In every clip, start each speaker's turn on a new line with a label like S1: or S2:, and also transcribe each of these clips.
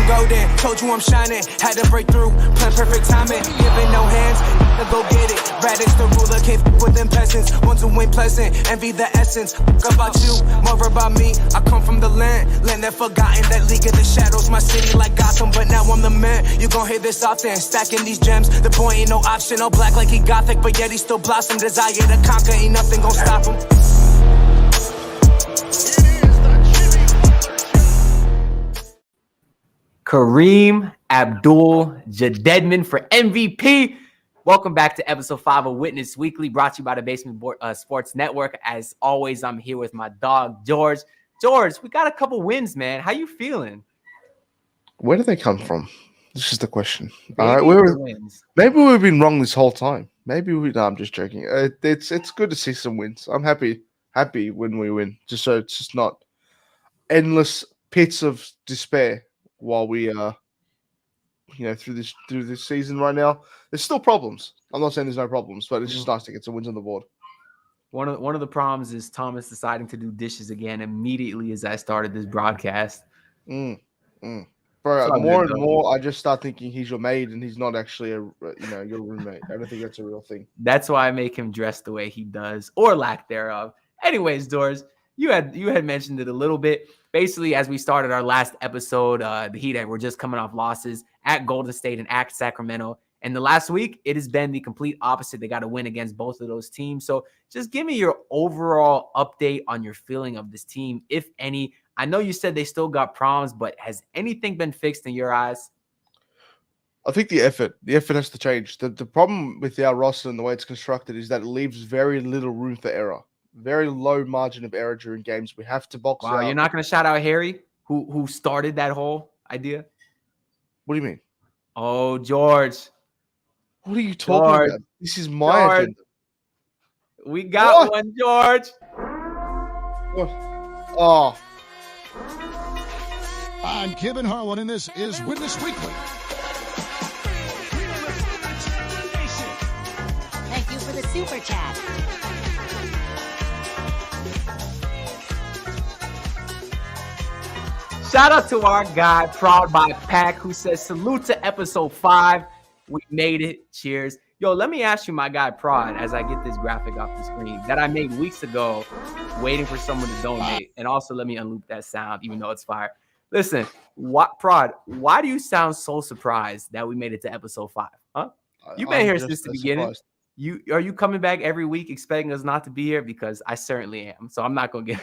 S1: I'm golden, told you I'm shining. Had to break through, plan perfect timing. Giving no hands, to go get it. RadixTheRuler, can't f with them peasants. Want to win pleasant, envy the essence. Fuck about you, more about me. I come from the land that forgotten. That league of the shadows, my city like Gotham. But now I'm the man, you gon' hear this often. Stacking these gems, the boy ain't no option. All black like he gothic, but yet he still blossom. Desire to conquer, ain't nothing gon' stop him.
S2: Kareem Abdul-Jabbar for MVP. Welcome back to episode 5 of Witness Weekly, brought to you by the Basement Sports Network. As always, I'm here with my dog, George. George, we got a couple wins, man. How you feeling?
S3: Where do they come from? This is the question. All right, maybe we've been wrong this whole time. No, I'm just joking. It's good to see some wins. I'm happy when we win, just so it's just not endless pits of despair while we through this season right now. There's still problems. I'm not saying there's no problems, but it's just nice to get some wins on the board.
S2: One of the problems is Thomas deciding to do dishes again immediately as I started this broadcast.
S3: Bro, more and more, I just start thinking he's your maid and he's not actually your roommate. I don't think that's a real thing.
S2: That's why I make him dress the way he does, or lack thereof. Anyways, Doors, you had mentioned it a little bit. Basically, as we started our last episode, the Heat were just coming off losses at Golden State and at Sacramento. And the last week, it has been the complete opposite. They got to win against both of those teams. So just give me your overall update on your feeling of this team, if any. I know you said they still got problems, but has anything been fixed in your eyes?
S3: I think the effort has to change. The problem with our roster and the way it's constructed is that it leaves very little room for error. Very low margin of error during games. We have to box out.
S2: You're not going to shout out Harry, who started that whole idea?
S3: What do you mean?
S2: Oh, George.
S3: What are you talking about? This is my agenda.
S2: We got one, George.
S3: What? Oh.
S4: I'm Kevin Harlan, and this is Witness Weekly.
S5: Thank you for the super chat.
S2: Shout out to our guy, Proud by Pack, who says, salute to episode 5. We made it. Cheers. Yo, let me ask you, my guy, Prod, as I get this graphic off the screen that I made weeks ago, waiting for someone to donate. And also let me unloop that sound, even though it's fire. Listen, Prod, why do you sound so surprised that we made it to episode 5? Huh? You've been here since the beginning. Surprised. Are you coming back every week expecting us not to be here? Because I certainly am. So I'm not gonna get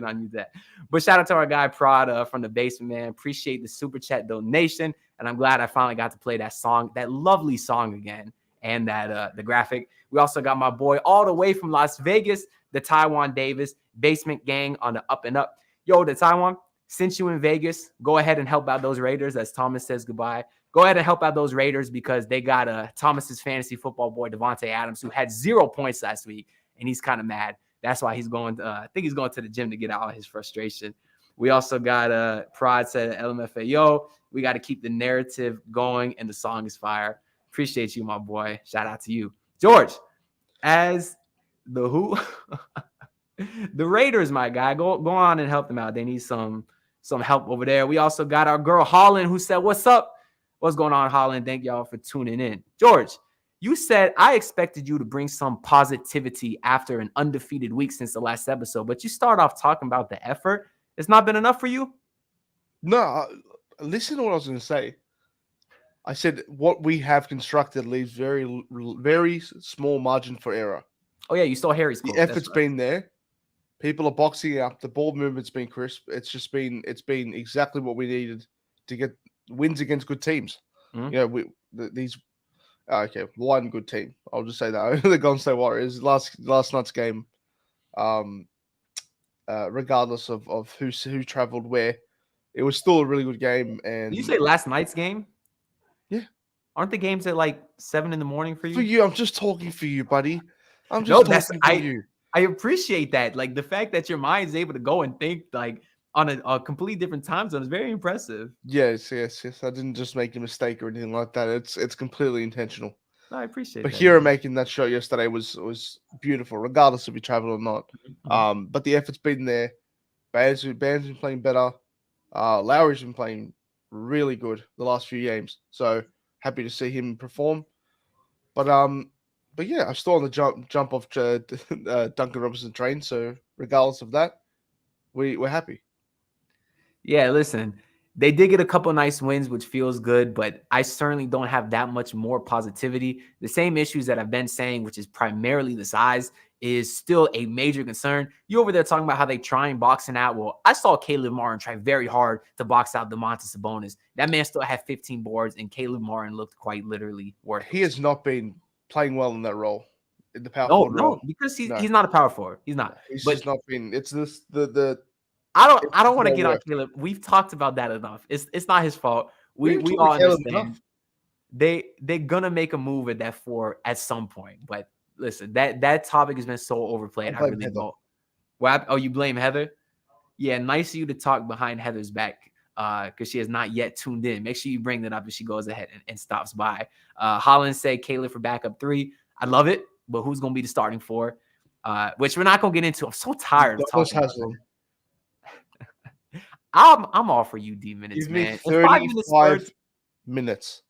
S2: on you that. But shout out to our guy Prada from the basement, man. Appreciate the super chat donation, and I'm glad I finally got to play that song, that lovely song again, and that the graphic. We also got my boy all the way from Las Vegas, the Taiwan Davis basement gang on the up and up. Yo, the Taiwan, since you in Vegas, go ahead and help out those Raiders as Thomas says goodbye. Go ahead and help out those Raiders because they got Thomas's fantasy football boy, Devontae Adams, who had 0 points last week, and he's kind of mad. That's why he's going I think he's going to the gym to get out all his frustration. We also got Pride said LMFAO. We got to keep the narrative going, and the song is fire. Appreciate you, my boy. Shout out to you. George, as the who? The Raiders, my guy. Go on and help them out. They need some help over there. We also got our girl Holland, who said, what's up? What's going on, Holland? Thank y'all for tuning in. George, you said I expected you to bring some positivity after an undefeated week since the last episode, but you start off talking about the effort. It's not been enough for you?
S3: No, listen to what I was going to say. I said what we have constructed leaves very, very small margin for error.
S2: Oh, yeah, you saw Harry's quote.
S3: The effort's been there. People are boxing up. The ball movement's been crisp. It's been exactly what we needed to get wins against good teams. Mm-hmm. One good team. I'll just say that. The Golden State Warriors last night's game. Regardless of who traveled where, it was still a really good game. And
S2: did you say last night's game?
S3: Yeah.
S2: Aren't the games at like 7 a.m. for you?
S3: For you, I'm just talking for you, buddy. I'm just talking for you.
S2: I appreciate that. Like the fact that your mind's able to go and think like on a completely different time zone is very impressive.
S3: Yes. I didn't just make a mistake or anything like that. It's completely intentional.
S2: No, I appreciate
S3: but
S2: that.
S3: But Herro making that shot yesterday was beautiful, regardless if he traveled or not. Mm-hmm. But the effort's been there. Band's been playing better. Lowry's been playing really good the last few games. So happy to see him perform. But yeah, I'm still on the jump off Duncan Robinson train. So regardless of that, we're happy.
S2: Yeah, listen, they did get a couple nice wins, which feels good, but I certainly don't have that much more positivity. The same issues that I've been saying, which is primarily the size, is still a major concern. You over there talking about how they try and boxing out. Well, I saw Caleb Martin try very hard to box out Domantas Sabonis. That man still had 15 boards, and Caleb Martin looked quite literally worthless.
S3: He has not been playing well in that role, in the power forward role.
S2: Because he's not a power forward. He's not.
S3: He's
S2: but
S3: just not been. It's this the.
S2: I don't want to get on Caleb. We've talked about that enough. It's not his fault. We all understand. They're gonna make a move at that 4 at some point. But listen, that topic has been so overplayed. I really don't. Oh, you blame Heather? Yeah, nice of you to talk behind Heather's back because she has not yet tuned in. Make sure you bring that up if she goes ahead and stops by. Holland said Caleb for backup 3. I love it, but who's gonna be the starting 4? Which we're not gonna get into. I'm so tired of talking about it. I'm all for UD minutes,
S3: Give me
S2: man.
S3: 35 minutes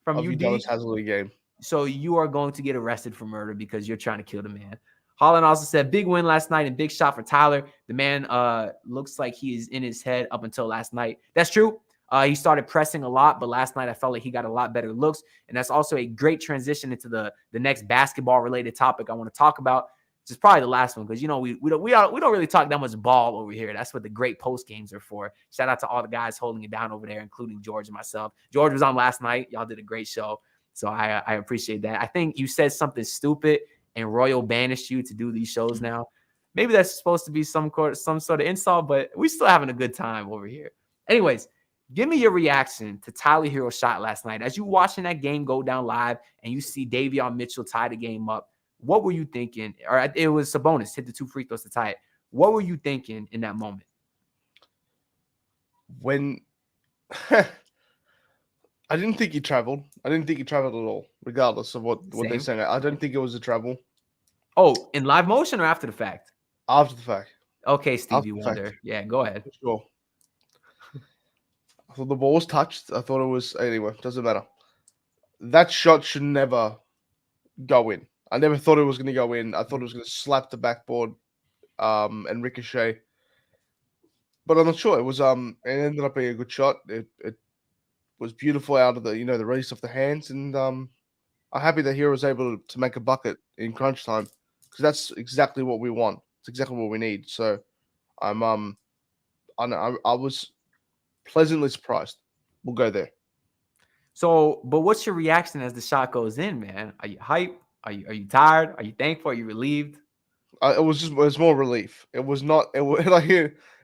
S2: from
S3: of
S2: UD
S3: Udonis Haslem game.
S2: So you are going to get arrested for murder because you're trying to kill the man. Holland also said big win last night and big shot for Tyler. The man looks like he is in his head up until last night. That's true. He started pressing a lot, but last night I felt like he got a lot better looks. And that's also a great transition into the next basketball-related topic I want to talk about. Which is probably the last one because we don't really talk that much ball over here. That's what the great post games are for. Shout out to all the guys holding it down over there, including George and myself. George was on last night. Y'all did a great show, so I appreciate that. I think you said something stupid and Royal banished you to do these shows now. Maybe that's supposed to be some sort of insult, but we still having a good time over here. Anyways, give me your reaction to Tyler Herro's shot last night as you watching that game go down live and you see Davion Mitchell tie the game up. What were you thinking? Or it was Sabonis hit the 2 free throws to tie it. What were you thinking in that moment?
S3: When I didn't think he traveled. I didn't think he traveled at all, regardless of what they're saying. I don't think it was a travel.
S2: Oh, in live motion or after the fact?
S3: After the fact.
S2: Okay, Stevie Wonder. Yeah, go ahead.
S3: Sure. I thought the ball was touched. I thought it was anyway. Doesn't matter. That shot should never go in. I never thought it was going to go in. I thought it was going to slap the backboard and ricochet. But I'm not sure. It was it ended up being a good shot. It was beautiful out of the the release of the hands, and I'm happy that Herro was able to make a bucket in crunch time because that's exactly what we want. It's exactly what we need. So I was pleasantly surprised. We'll go there.
S2: So, but what's your reaction as the shot goes in, man? Are you hyped? Are you tired? Are you thankful? Are you relieved?
S3: It was more relief. It was not. It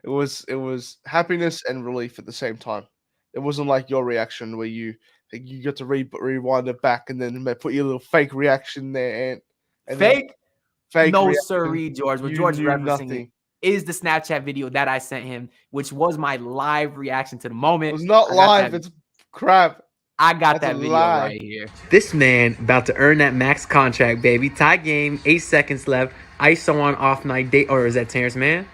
S3: was happiness and relief at the same time. It wasn't like your reaction where you got to rewind it back and then put your little fake reaction there and
S2: fake. No,
S3: reaction.
S2: Sirree, George. What George referencing is the Snapchat video that I sent him, which was my live reaction to the moment.
S3: It was not live. It's crap.
S2: I got that video right here. This man about to earn that max contract, baby. Tie game, 8 seconds left. ISO on off night date. Or is that Terrence Mann?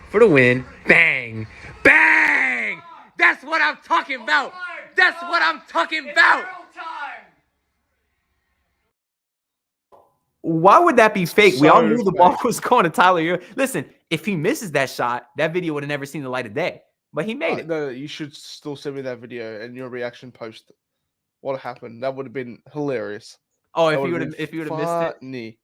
S2: For the win. Bang. Bang! That's what I'm talking about. That's what I'm talking about. Why would that be fake? We all knew the ball was going to Tyler Herro. Listen, if he misses that shot, that video would have never seen the light of day. But he made it.
S3: No, you should still send me that video and your reaction post. What happened? That would have been hilarious.
S2: Oh, if you would have missed
S3: it.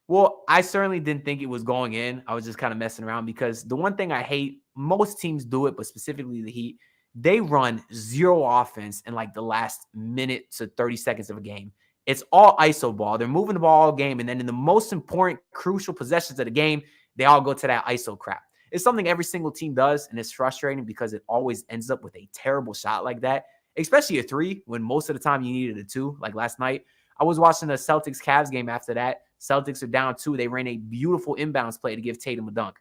S2: Well, I certainly didn't think it was going in. I was just kind of messing around because the one thing I hate, most teams do it, but specifically the Heat, they run zero offense in like the last minute to 30 seconds of a game. It's all ISO ball. They're moving the ball all game, and then in the most important, crucial possessions of the game, they all go to that ISO crap. It's something every single team does, and it's frustrating because it always ends up with a terrible shot like that, especially a 3 when most of the time you needed a 2, like last night. I was watching the Celtics-Cavs game after that. Celtics are down 2. They ran a beautiful inbounds play to give Tatum a dunk.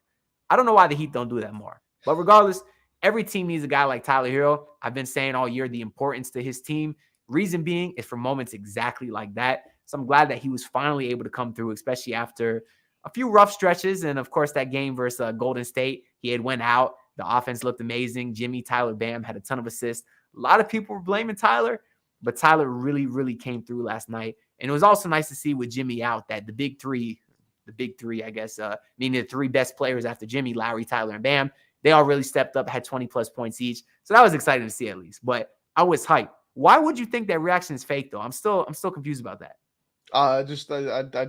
S2: I don't know why the Heat don't do that more. But regardless, every team needs a guy like Tyler Herro. I've been saying all year the importance to his team. Reason being is for moments exactly like that. So I'm glad that he was finally able to come through, especially after a few rough stretches. And, of course, that game versus Golden State, he had went out. The offense looked amazing. Jimmy, Tyler, Bam had a ton of assists. A lot of people were blaming Tyler, but Tyler really, really came through last night. And it was also nice to see with Jimmy out that the big three, I guess, meaning the 3 best players after Jimmy, Lowry, Tyler, and Bam, they all really stepped up, had 20-plus points each. So that was exciting to see at least. But I was hyped. Why would you think that reaction is fake, though? I'm still confused about that.
S3: I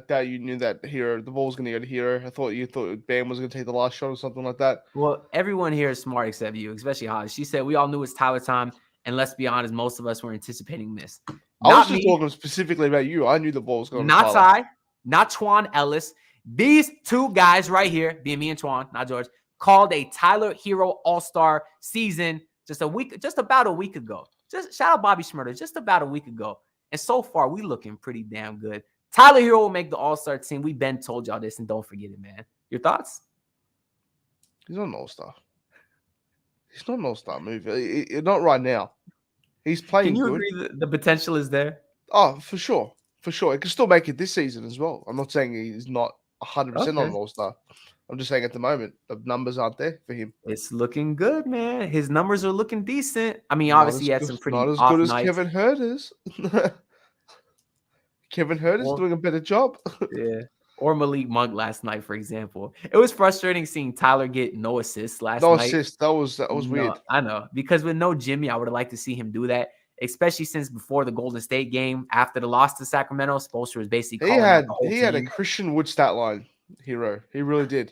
S3: doubt you knew that the ball was going to go to Herro. I thought you thought Bam was going to take the last shot or something like that.
S2: Well, everyone here is smart except you, especially Holly. She said we all knew it was Tyler time, and let's be honest, most of us were anticipating this.
S3: I was just talking specifically about you. I knew the ball was going to
S2: Not Ty, not Twan Ellis. These 2 guys right here, being me and Twan, not George, called a Tyler Herro All-Star season just about a week ago. Just shout out Bobby Schmurder, just about a week ago. And so far, we looking pretty damn good. Tyler Herro will make the All-Star team. We been told y'all this, and don't forget it, man. Your thoughts?
S3: He's not an All-Star. He's not an All-Star movie. Not right now. He's playing good.
S2: Can you agree that the potential is there?
S3: Oh, for sure. For sure. He can still make it this season as well. I'm not saying he's not 100% on an All-Star. I'm just saying at the moment, the numbers aren't there for him.
S2: It's looking good, man. His numbers are looking decent. I mean, obviously, he had some pretty
S3: not as
S2: off
S3: good as
S2: nights.
S3: Kevin Herter's. Kevin Herter's doing a better job.
S2: Yeah. Or Malik Monk last night, for example. It was frustrating seeing Tyler get no assists last night.
S3: No assists. That was weird.
S2: I know. Because with no Jimmy, I would have liked to see him do that, especially since before the Golden State game, after the loss to Sacramento, Spoelstra was basically calling out the whole
S3: He had a
S2: team.
S3: Christian Wood stat line, Herro. He really did.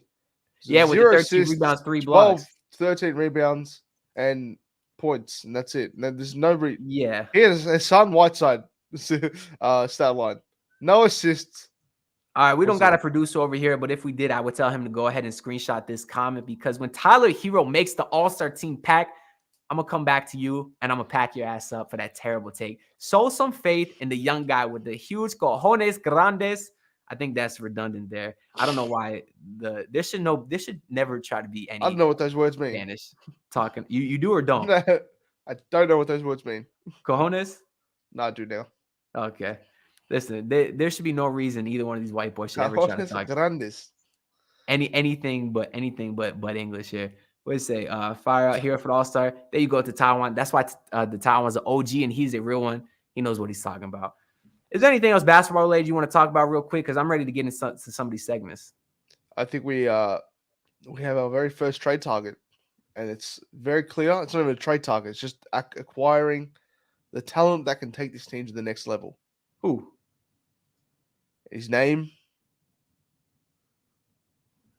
S2: Yeah, with the 13 rebounds, 3 blocks.
S3: 13 rebounds, and points, and that's it. There's no
S2: yeah.
S3: He has a Son Whiteside stat line. No assists.
S2: All right, we don't got a producer over here, but if we did, I would tell him to go ahead and screenshot this comment, because when Tyler Herro makes the All-Star team pack, I'm going to come back to you, and I'm going to pack your ass up for that terrible take. Show some faith in the young guy with the huge cojones grandes. I think that's redundant there. I don't know why there should never try to be any.
S3: I don't know what those words mean.
S2: Spanish talking. You do or don't?
S3: No, I don't know what those words mean.
S2: Cojones?
S3: No, I do now.
S2: Okay. Listen, there should be no reason either one of these white boys should ever try to talk
S3: grandes.
S2: anything but English here. What do you say? Fire out here for the All-Star. There you go to Taiwan. That's why the Taiwan's an OG and he's a real one. He knows what he's talking about. Is there anything else basketball-related you want to talk about real quick? Because I'm ready to get into some of these segments.
S3: I think we have our very first trade target, and it's very clear. It's not even a trade target. It's just acquiring the talent that can take this team to the next level.
S2: Who?
S3: His name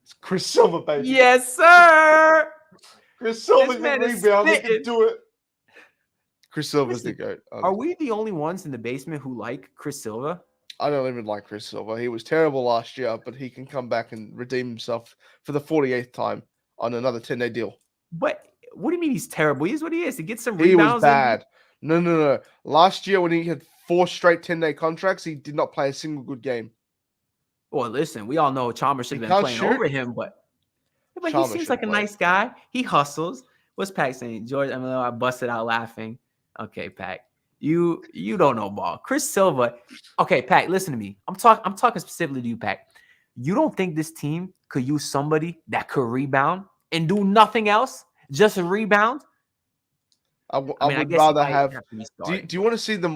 S3: is Chris Silva, baby.
S2: Yes, sir.
S3: Chris Silva can rebound. He can do it. Chris Silva's the GOAT.
S2: Are we the only ones in the basement who like Chris Silva?
S3: I don't even like Chris Silva. He was terrible last year, but he can come back and redeem himself for the 48th time on another 10-day deal.
S2: But what do you mean he's terrible? He's what he is. He gets some rebounds.
S3: He was bad. No. Last year when he had 4 straight 10-day contracts, he did not play a single good game.
S2: Well, listen, we all know Chalmers should have been playing over him, but he seems like a nice guy. He hustles. What's Pac saying? George, I busted out laughing. Okay, Pac. You don't know ball. Chris Silva. Okay, Pac, listen to me. I'm talking specifically to you, Pac. You don't think this team could use somebody that could rebound and do nothing else? Just rebound?
S3: I would rather have. Do you want to see the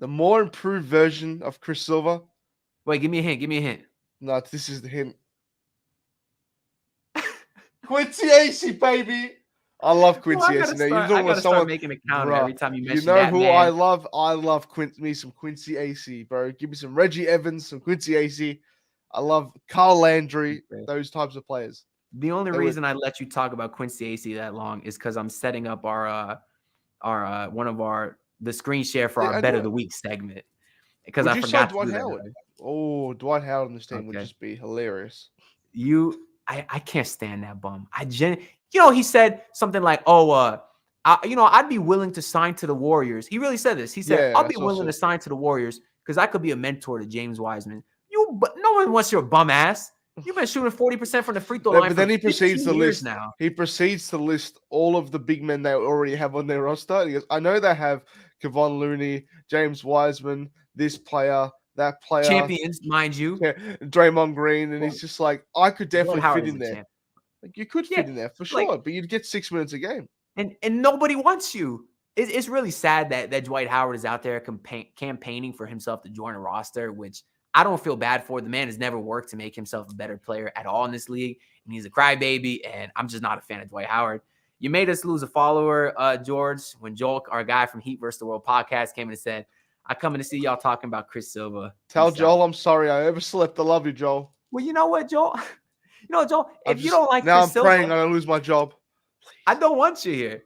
S3: more improved version of Chris Silva?
S2: Wait, give me a hint.
S3: No, this is the hint. Quincy Acey, baby. I love Quincy Acey.
S2: I gotta start making a counter every time you mention that.
S3: You know who I love? I love me some Quincy Acey, bro. Give me some Reggie Evans, some Quincy Acey. I love Carl Landry, those types of players.
S2: The only reason I let you talk about Quincy Acey that long is because I'm setting up the screen share for our Bet of the Week segment. Because I forgot to do that.
S3: Oh, Dwight Howard on this team would just be hilarious.
S2: I can't stand that bum. He said something like, I'd be willing to sign to the Warriors. He really said this. He said, I'll be willing to sign to the Warriors because I could be a mentor to James Wiseman. But no one wants your bum ass. You've been shooting 40% from the free throw line. But then he proceeds to list now.
S3: He proceeds to list all of the big men they already have on their roster. He goes, I know they have Kevon Looney, James Wiseman, this player, that player.
S2: Champions, mind you.
S3: Draymond Green. And he's just like, I could definitely fit in there. Like you could fit in there for sure, but you'd get 6 minutes a game.
S2: And nobody wants you. It's really sad that Dwight Howard is out there campaigning for himself to join a roster, which I don't feel bad for. The man has never worked to make himself a better player at all in this league, and he's a crybaby, and I'm just not a fan of Dwight Howard. You made us lose a follower, George, when Joel, our guy from Heat vs. the World podcast, came in and said, I come in to see y'all talking about Chris Silva.
S3: Tell Joel I'm sorry I overslept. I love you, Joel.
S2: Well, you know what, Joel? Joel, if you don't like
S3: now
S2: Chris
S3: I'm praying
S2: Silva,
S3: I'm gonna lose my job.
S2: I don't want you here.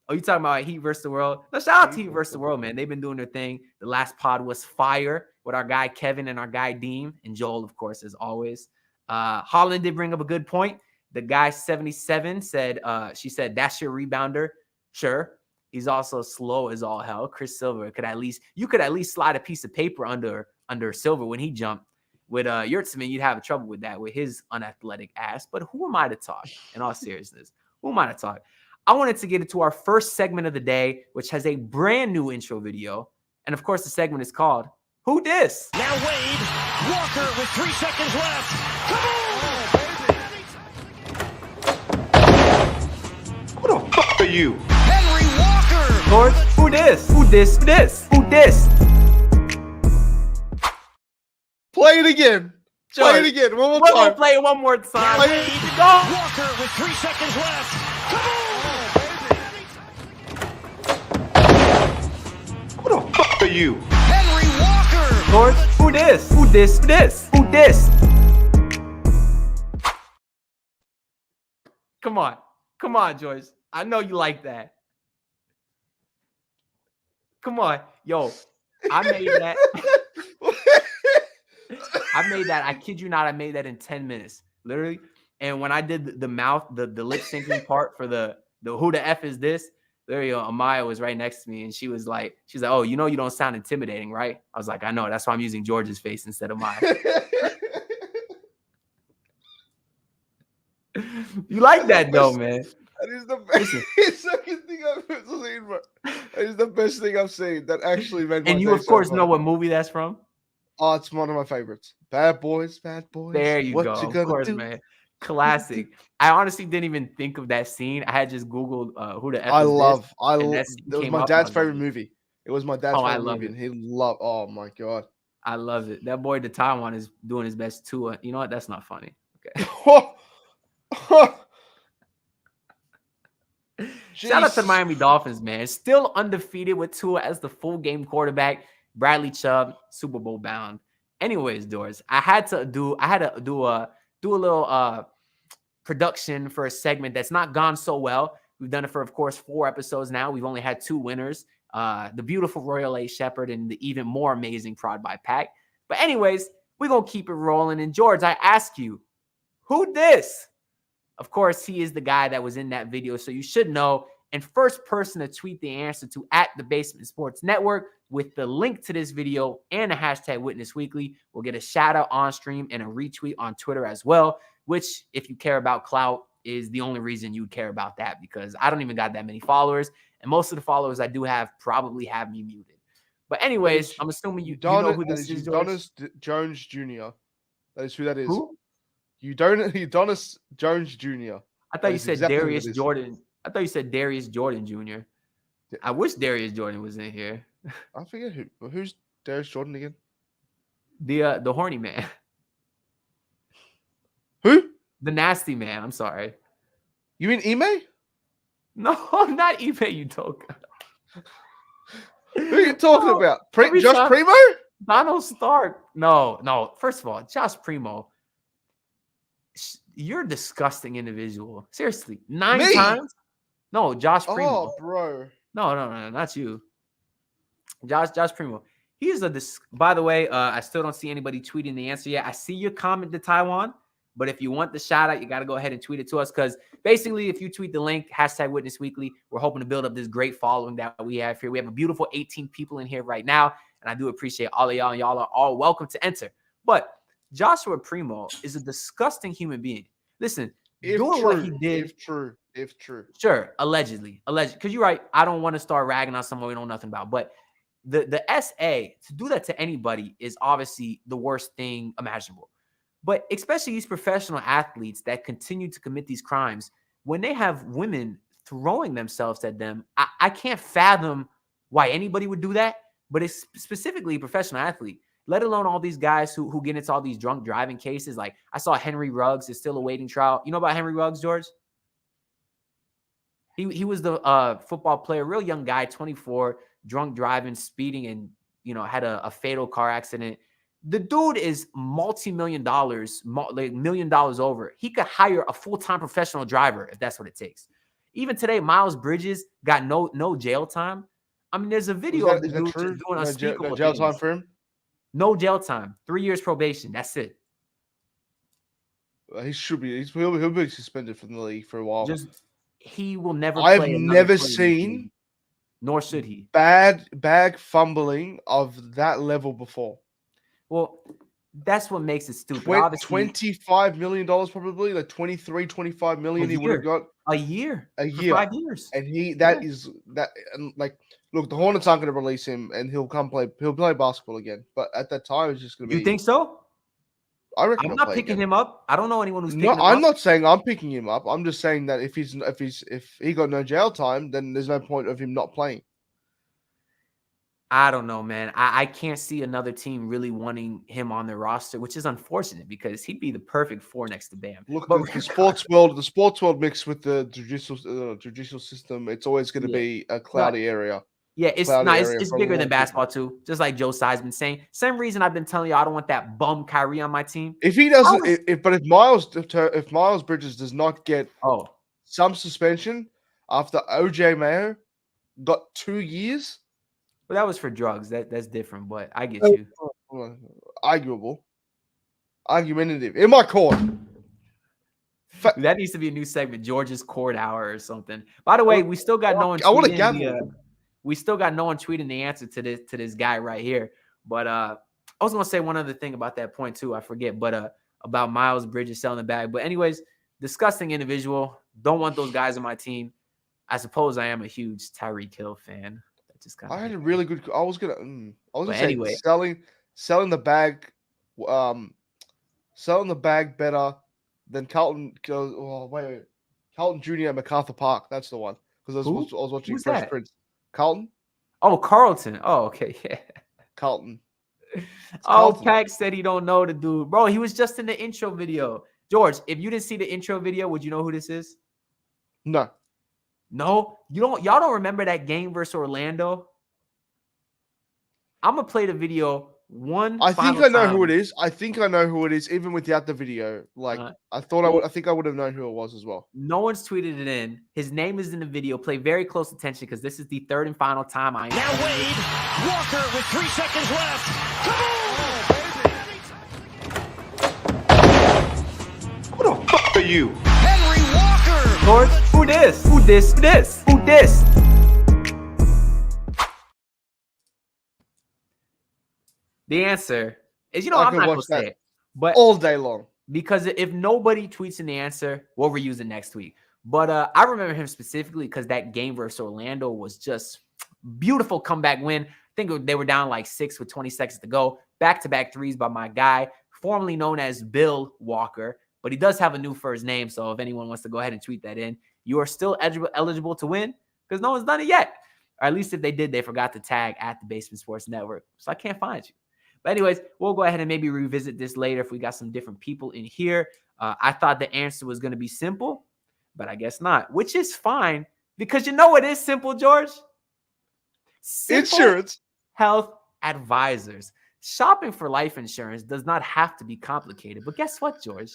S2: Oh, you talking about Heat versus the World? No, shout out to Heat versus the World, man. They've been doing their thing. The last pod was fire with our guy Kevin and our guy Deem and Joel, of course, as always. Holland did bring up a good point. The guy 77 said, she said, that's your rebounder. Sure. He's also slow as all hell. Chris Silva could at least slide a piece of paper under Silva when he jumped. With Yurtseven, you'd have trouble with that with his unathletic ass. But who am I to talk? In all seriousness, who am I to talk? I wanted to get into our first segment of the day, which has a brand new intro video. And of course, the segment is called Who Dis?
S6: Now Wade, Walker with 3 seconds left. Come on!
S7: Who the fuck are you?
S6: Henry Walker!
S2: George, who dis? Who dis? Who dis? Who dis?
S3: Play it again. Play it again. One more
S2: We're
S3: time.
S2: gonna play it one more time.
S6: Now Wade,
S2: Go.
S6: Walker with 3 seconds left. Come on!
S7: Who the fuck are you?
S6: Henry Walker!
S2: George, who dis? Who dis? Who dis? Who dis? Come on. Come on, George. I know you like that. Come on. Yo, I made that. I kid you not, I made that in 10 minutes. Literally. And when I did the mouth, the lip syncing part for the who the F is this, there you go. Amaya was right next to me, and she's like, oh, you know you don't sound intimidating, right? I was like, I know. That's why I'm using George's face instead of mine. You like that though, man.
S3: That is the best second thing I've ever seen, bro. That is the best thing I've seen. That actually made my
S2: And you,
S3: day
S2: of course,
S3: so
S2: know what movie that's from?
S3: Oh, it's one of my favorites. Bad Boys, Bad Boys.
S2: There you
S3: What
S2: go.
S3: You
S2: Of
S3: gonna
S2: course,
S3: do?
S2: man. Classic. I honestly didn't even think of that scene. I had just Googled who the F
S3: I
S2: is
S3: love.
S2: this,
S3: I
S2: and
S3: love.
S2: that scene
S3: It was
S2: came
S3: my
S2: up,
S3: dad's
S2: and I was
S3: favorite movie. It was my dad's
S2: Oh, I
S3: favorite
S2: love
S3: movie,
S2: it.
S3: and he loved. Oh my god.
S2: I love it. That boy, the Taiwan, is doing his best too. You know what? That's not funny. Okay. Shout out to the
S3: Jeez.
S2: Miami Dolphins, man. Still undefeated with Tua as the full game quarterback. Bradley Chubb, Super Bowl bound. Anyways, Doors, I had to do a little production for a segment that's not gone so well. We've done it for, of course, 4 episodes now. We've only had 2 winners. The beautiful Royal A. Shepherd and the even more amazing Prod by Pack. But anyways, we're going to keep it rolling. And George, I ask you, who dis? Of course, he is the guy that was in that video, so you should know. And first person to tweet the answer to @TheBasementSportsNetwork with the link to this video and the hashtag Witness Weekly will get a shout out on stream and a retweet on Twitter as well, which, if you care about clout, is the only reason you care about that, because I don't even got that many followers. And most of the followers I do have probably have me muted. But anyways, I'm assuming you know who this is, George.
S3: Udonis Jones Jr. That is who that is.
S2: Who?
S3: Udonis Jones Jr.
S2: I thought you
S3: is
S2: said
S3: exactly who
S2: Darius
S3: it is.
S2: Jordan. I thought you said Darius Jordan Jr. I wish Darius Jordan was in here.
S3: I forget who's Darius Jordan again.
S2: The horny man.
S3: Who?
S2: The nasty man. I'm sorry.
S3: You mean Ime?
S2: No, not Ipe Udoka.
S3: Who are you talking
S2: No,
S3: about?
S2: every
S3: Josh
S2: time-
S3: Primo?
S2: Donald Stark. No. First of all, Josh Primo. You're a disgusting individual. Seriously. 9
S3: Me?
S2: times? No, Josh Primo.
S3: Oh, bro.
S2: No, not you. Josh Primo. By the way, I still don't see anybody tweeting the answer yet. I see your comment to Taiwan, but if you want the shout out, you got to go ahead and tweet it to us, because basically if you tweet the link, #Witness Weekly, we're hoping to build up this great following that we have here. We have a beautiful 18 people in here right now, and I do appreciate all of y'all, and y'all are all welcome to enter. But Joshua Primo is a disgusting human being. Listen, what he did.
S3: If true.
S2: Sure, allegedly. Because you're right. I don't want to start ragging on someone we know nothing about. But the SA, to do that to anybody is obviously the worst thing imaginable. But especially these professional athletes that continue to commit these crimes, when they have women throwing themselves at them, I can't fathom why anybody would do that. But it's specifically a professional athlete, let alone all these guys who get into all these drunk driving cases. Like I saw Henry Ruggs is still awaiting trial. You know about Henry Ruggs, George? He was the football player, real young guy, 24, drunk driving, speeding, and had a fatal car accident. The dude is multi-million dollars, like $1 million over. He could hire a full-time professional driver if that's what it takes. Even today, Miles Bridges got no jail time. I mean, there's a video of the dude just doing unspeakable
S3: no jail
S2: things.
S3: time for him?
S2: No jail time. 3 years probation. That's it.
S3: He should be. He'll be suspended from the league for a while.
S2: He will never.
S3: I've never seen,
S2: nor should he,
S3: bag fumbling of that level before.
S2: Well, that's what makes it stupid.
S3: $25 million probably, like 23, 25 million he would have got
S2: a year.
S3: For 5 years. And look, the Hornets aren't going to release him and he'll play basketball again. But at that time it's just going to be.
S2: You think so?
S3: I reckon
S2: I'm not picking him up. I don't know anyone who's picking him up.
S3: I'm not saying I'm picking him up. I'm just saying that if he got no jail time, then there's no point of him not playing.
S2: I don't know, man. I can't see another team really wanting him on their roster, which is unfortunate because he'd be the perfect 4 next to Bam.
S3: Look, the sports world mixed with the judicial system, it's always going to be a cloudy area.
S2: Yeah, it's bigger than basketball too. Just like Joe Tsai's been saying. Same reason I've been telling you I don't want that bum Kyrie on my team.
S3: If he doesn't, if Miles Bridges does not get some suspension after OJ Mayo got 2 years.
S2: Well, that was for drugs. That's different, but I get you.
S3: Argumentative in my court.
S2: That needs to be a new segment, George's Court Hour or something. By the way, we still got no one. We still got no one tweeting the answer to this guy right here. But I was gonna say one other thing about that point too. I forget, but about Miles Bridges selling the bag. But anyways, disgusting individual. Don't want those guys on my team. I suppose I am a huge Tyreek Hill fan.
S3: I had a really good. I was gonna say anyway, selling the bag, selling the bag better than Carlton. Carlton Jr. at MacArthur Park. That's the one because I was watching Fresh Prince. Carlton.
S2: Oh, Carlton. Oh, okay, yeah.
S3: Carlton.
S2: Pack said he don't know the dude, bro. He was just in the intro video. George, if you didn't see the intro video, would you know who this is? No, you don't. Y'all don't remember that game versus Orlando? I'm gonna play the video
S3: I think I know who it is. Even without the video. Like I think I would have known who it was as well.
S2: No one's tweeted it in. His name is in the video. Play very close attention because this is the third and final time I am.
S6: Now Wade Walker with 3 seconds left.
S7: Who the fuck are you?
S6: Henry Walker.
S2: George, who this? Who this? The answer is, I'm not going to say it, but
S3: all day long.
S2: Because if nobody tweets in the answer, we'll reuse it next week. But I remember him specifically because that game versus Orlando was just beautiful comeback win. I think they were down like 6 with 20 seconds to go. Back-to-back threes by my guy, formerly known as Bill Walker. But he does have a new first name, so if anyone wants to go ahead and tweet that in, you are still eligible to win because no one's done it yet. Or at least if they did, they forgot to tag at the Basement Sports Network. So I can't find you. But anyways, we'll go ahead and maybe revisit this later if we got some different people in here. I thought the answer was going to be simple, but I guess not, which is fine because you know what is simple, George?
S3: Insurance.
S2: Health advisors. Shopping for life insurance does not have to be complicated. But guess what, George?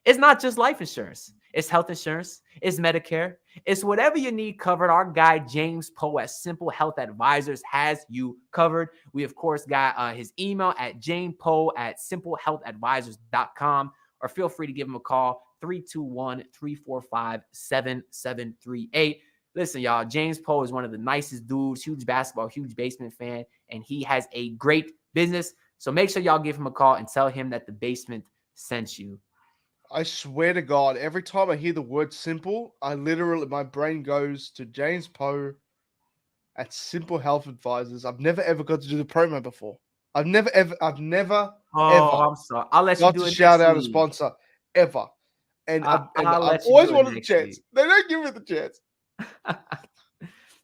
S2: It's not just life insurance. It's health insurance. It's Medicare. It's whatever you need covered. Our guy, James Poe at Simple Health Advisors, has you covered. We, of course, got his email at jamepoe@simplehealthadvisors.com, or feel free to give him a call, 321-345-7738. Listen, y'all, James Poe is one of the nicest dudes, huge basketball, huge basement fan, and he has a great business. So make sure y'all give him a call and tell him that the basement sent you.
S3: I swear to God, every time I hear the word simple, my brain goes to James Poe at Simple Health Advisors. I've never ever got to do the promo before. I've never ever
S2: I'm sorry. I'll let you
S3: got
S2: do
S3: to
S2: it
S3: shout
S2: next
S3: out a
S2: week.
S3: sponsor ever. And I've
S2: I'll let you
S3: always
S2: do it
S3: wanted the
S2: next
S3: chance.
S2: week.
S3: They don't give me the chance.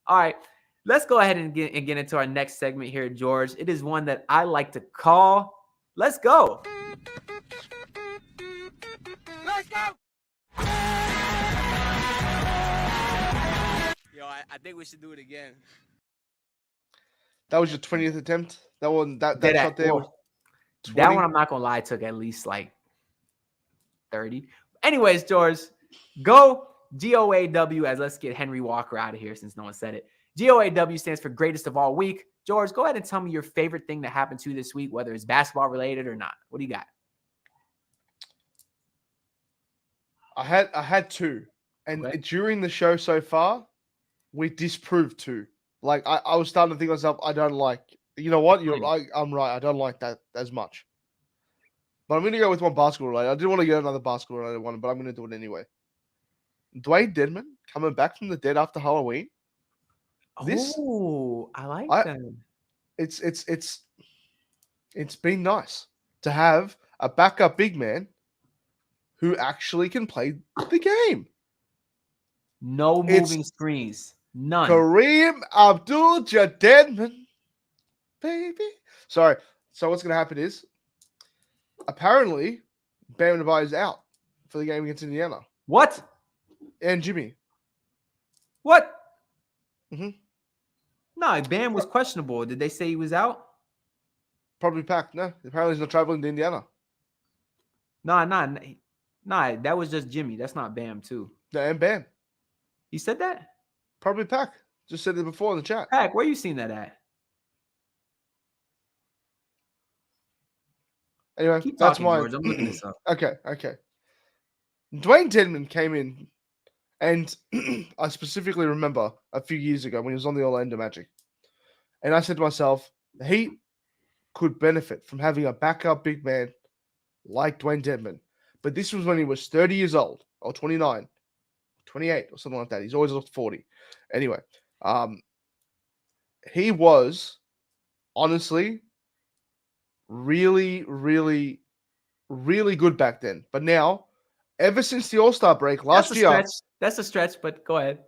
S2: All right. Let's go ahead and get into our next segment here, George. It is one that I like to call. Let's go.
S1: Let's go. Yo, I think we should do it again.
S3: That was your 20th attempt. That one, that shot there. Was 20?
S2: That one, I'm not gonna lie, took at least like 30. Anyways, George, go GOAW as let's get Henry Walker out of here since no one said it. GOAW stands for greatest of all week. George, go ahead and tell me your favorite thing that happened to you this week, whether it's basketball related or not. What do you got?
S3: I had two, and during the show so far, we disproved two. Like I was starting to think to myself, I don't like. You know what? I'm right. I don't like that as much. But I'm going to go with one basketball related. I didn't want to get another basketball related one, but I'm going to do it anyway. Dewayne Dedmon coming back from the dead after Halloween.
S2: I like that.
S3: It's been nice to have a backup big man who actually can play the game.
S2: No moving screens. None.
S3: Kareem Abdul-Jabbar, baby. Sorry. So what's going to happen is, apparently, Bam Adebayo is out for the game against Indiana.
S2: What?
S3: And Jimmy.
S2: What?
S3: Mm-hmm.
S2: No, Bam was questionable. Did they say he was out?
S3: Probably packed. No, apparently he's not traveling to Indiana.
S2: Nah, that was just Jimmy. That's not Bam, too.
S3: No, and Bam.
S2: He said that?
S3: Probably Pack. Just said it before in the chat.
S2: Pack, where you seen that at?
S3: Anyway,
S2: Keep
S3: that's
S2: talking,
S3: my.
S2: George. I'm looking this up.
S3: Okay. Dewayne Dedmon came in, and I specifically remember a few years ago when he was on the Orlando Magic, and I said to myself, the Heat could benefit from having a backup big man like Dewayne Dedmon. But this was when he was 30 years old, or 29, 28, or something like that. He's always looked 40. Anyway, he was honestly really, really, really good back then. But now, ever since the All-Star break last year...
S2: That's a stretch, but go ahead.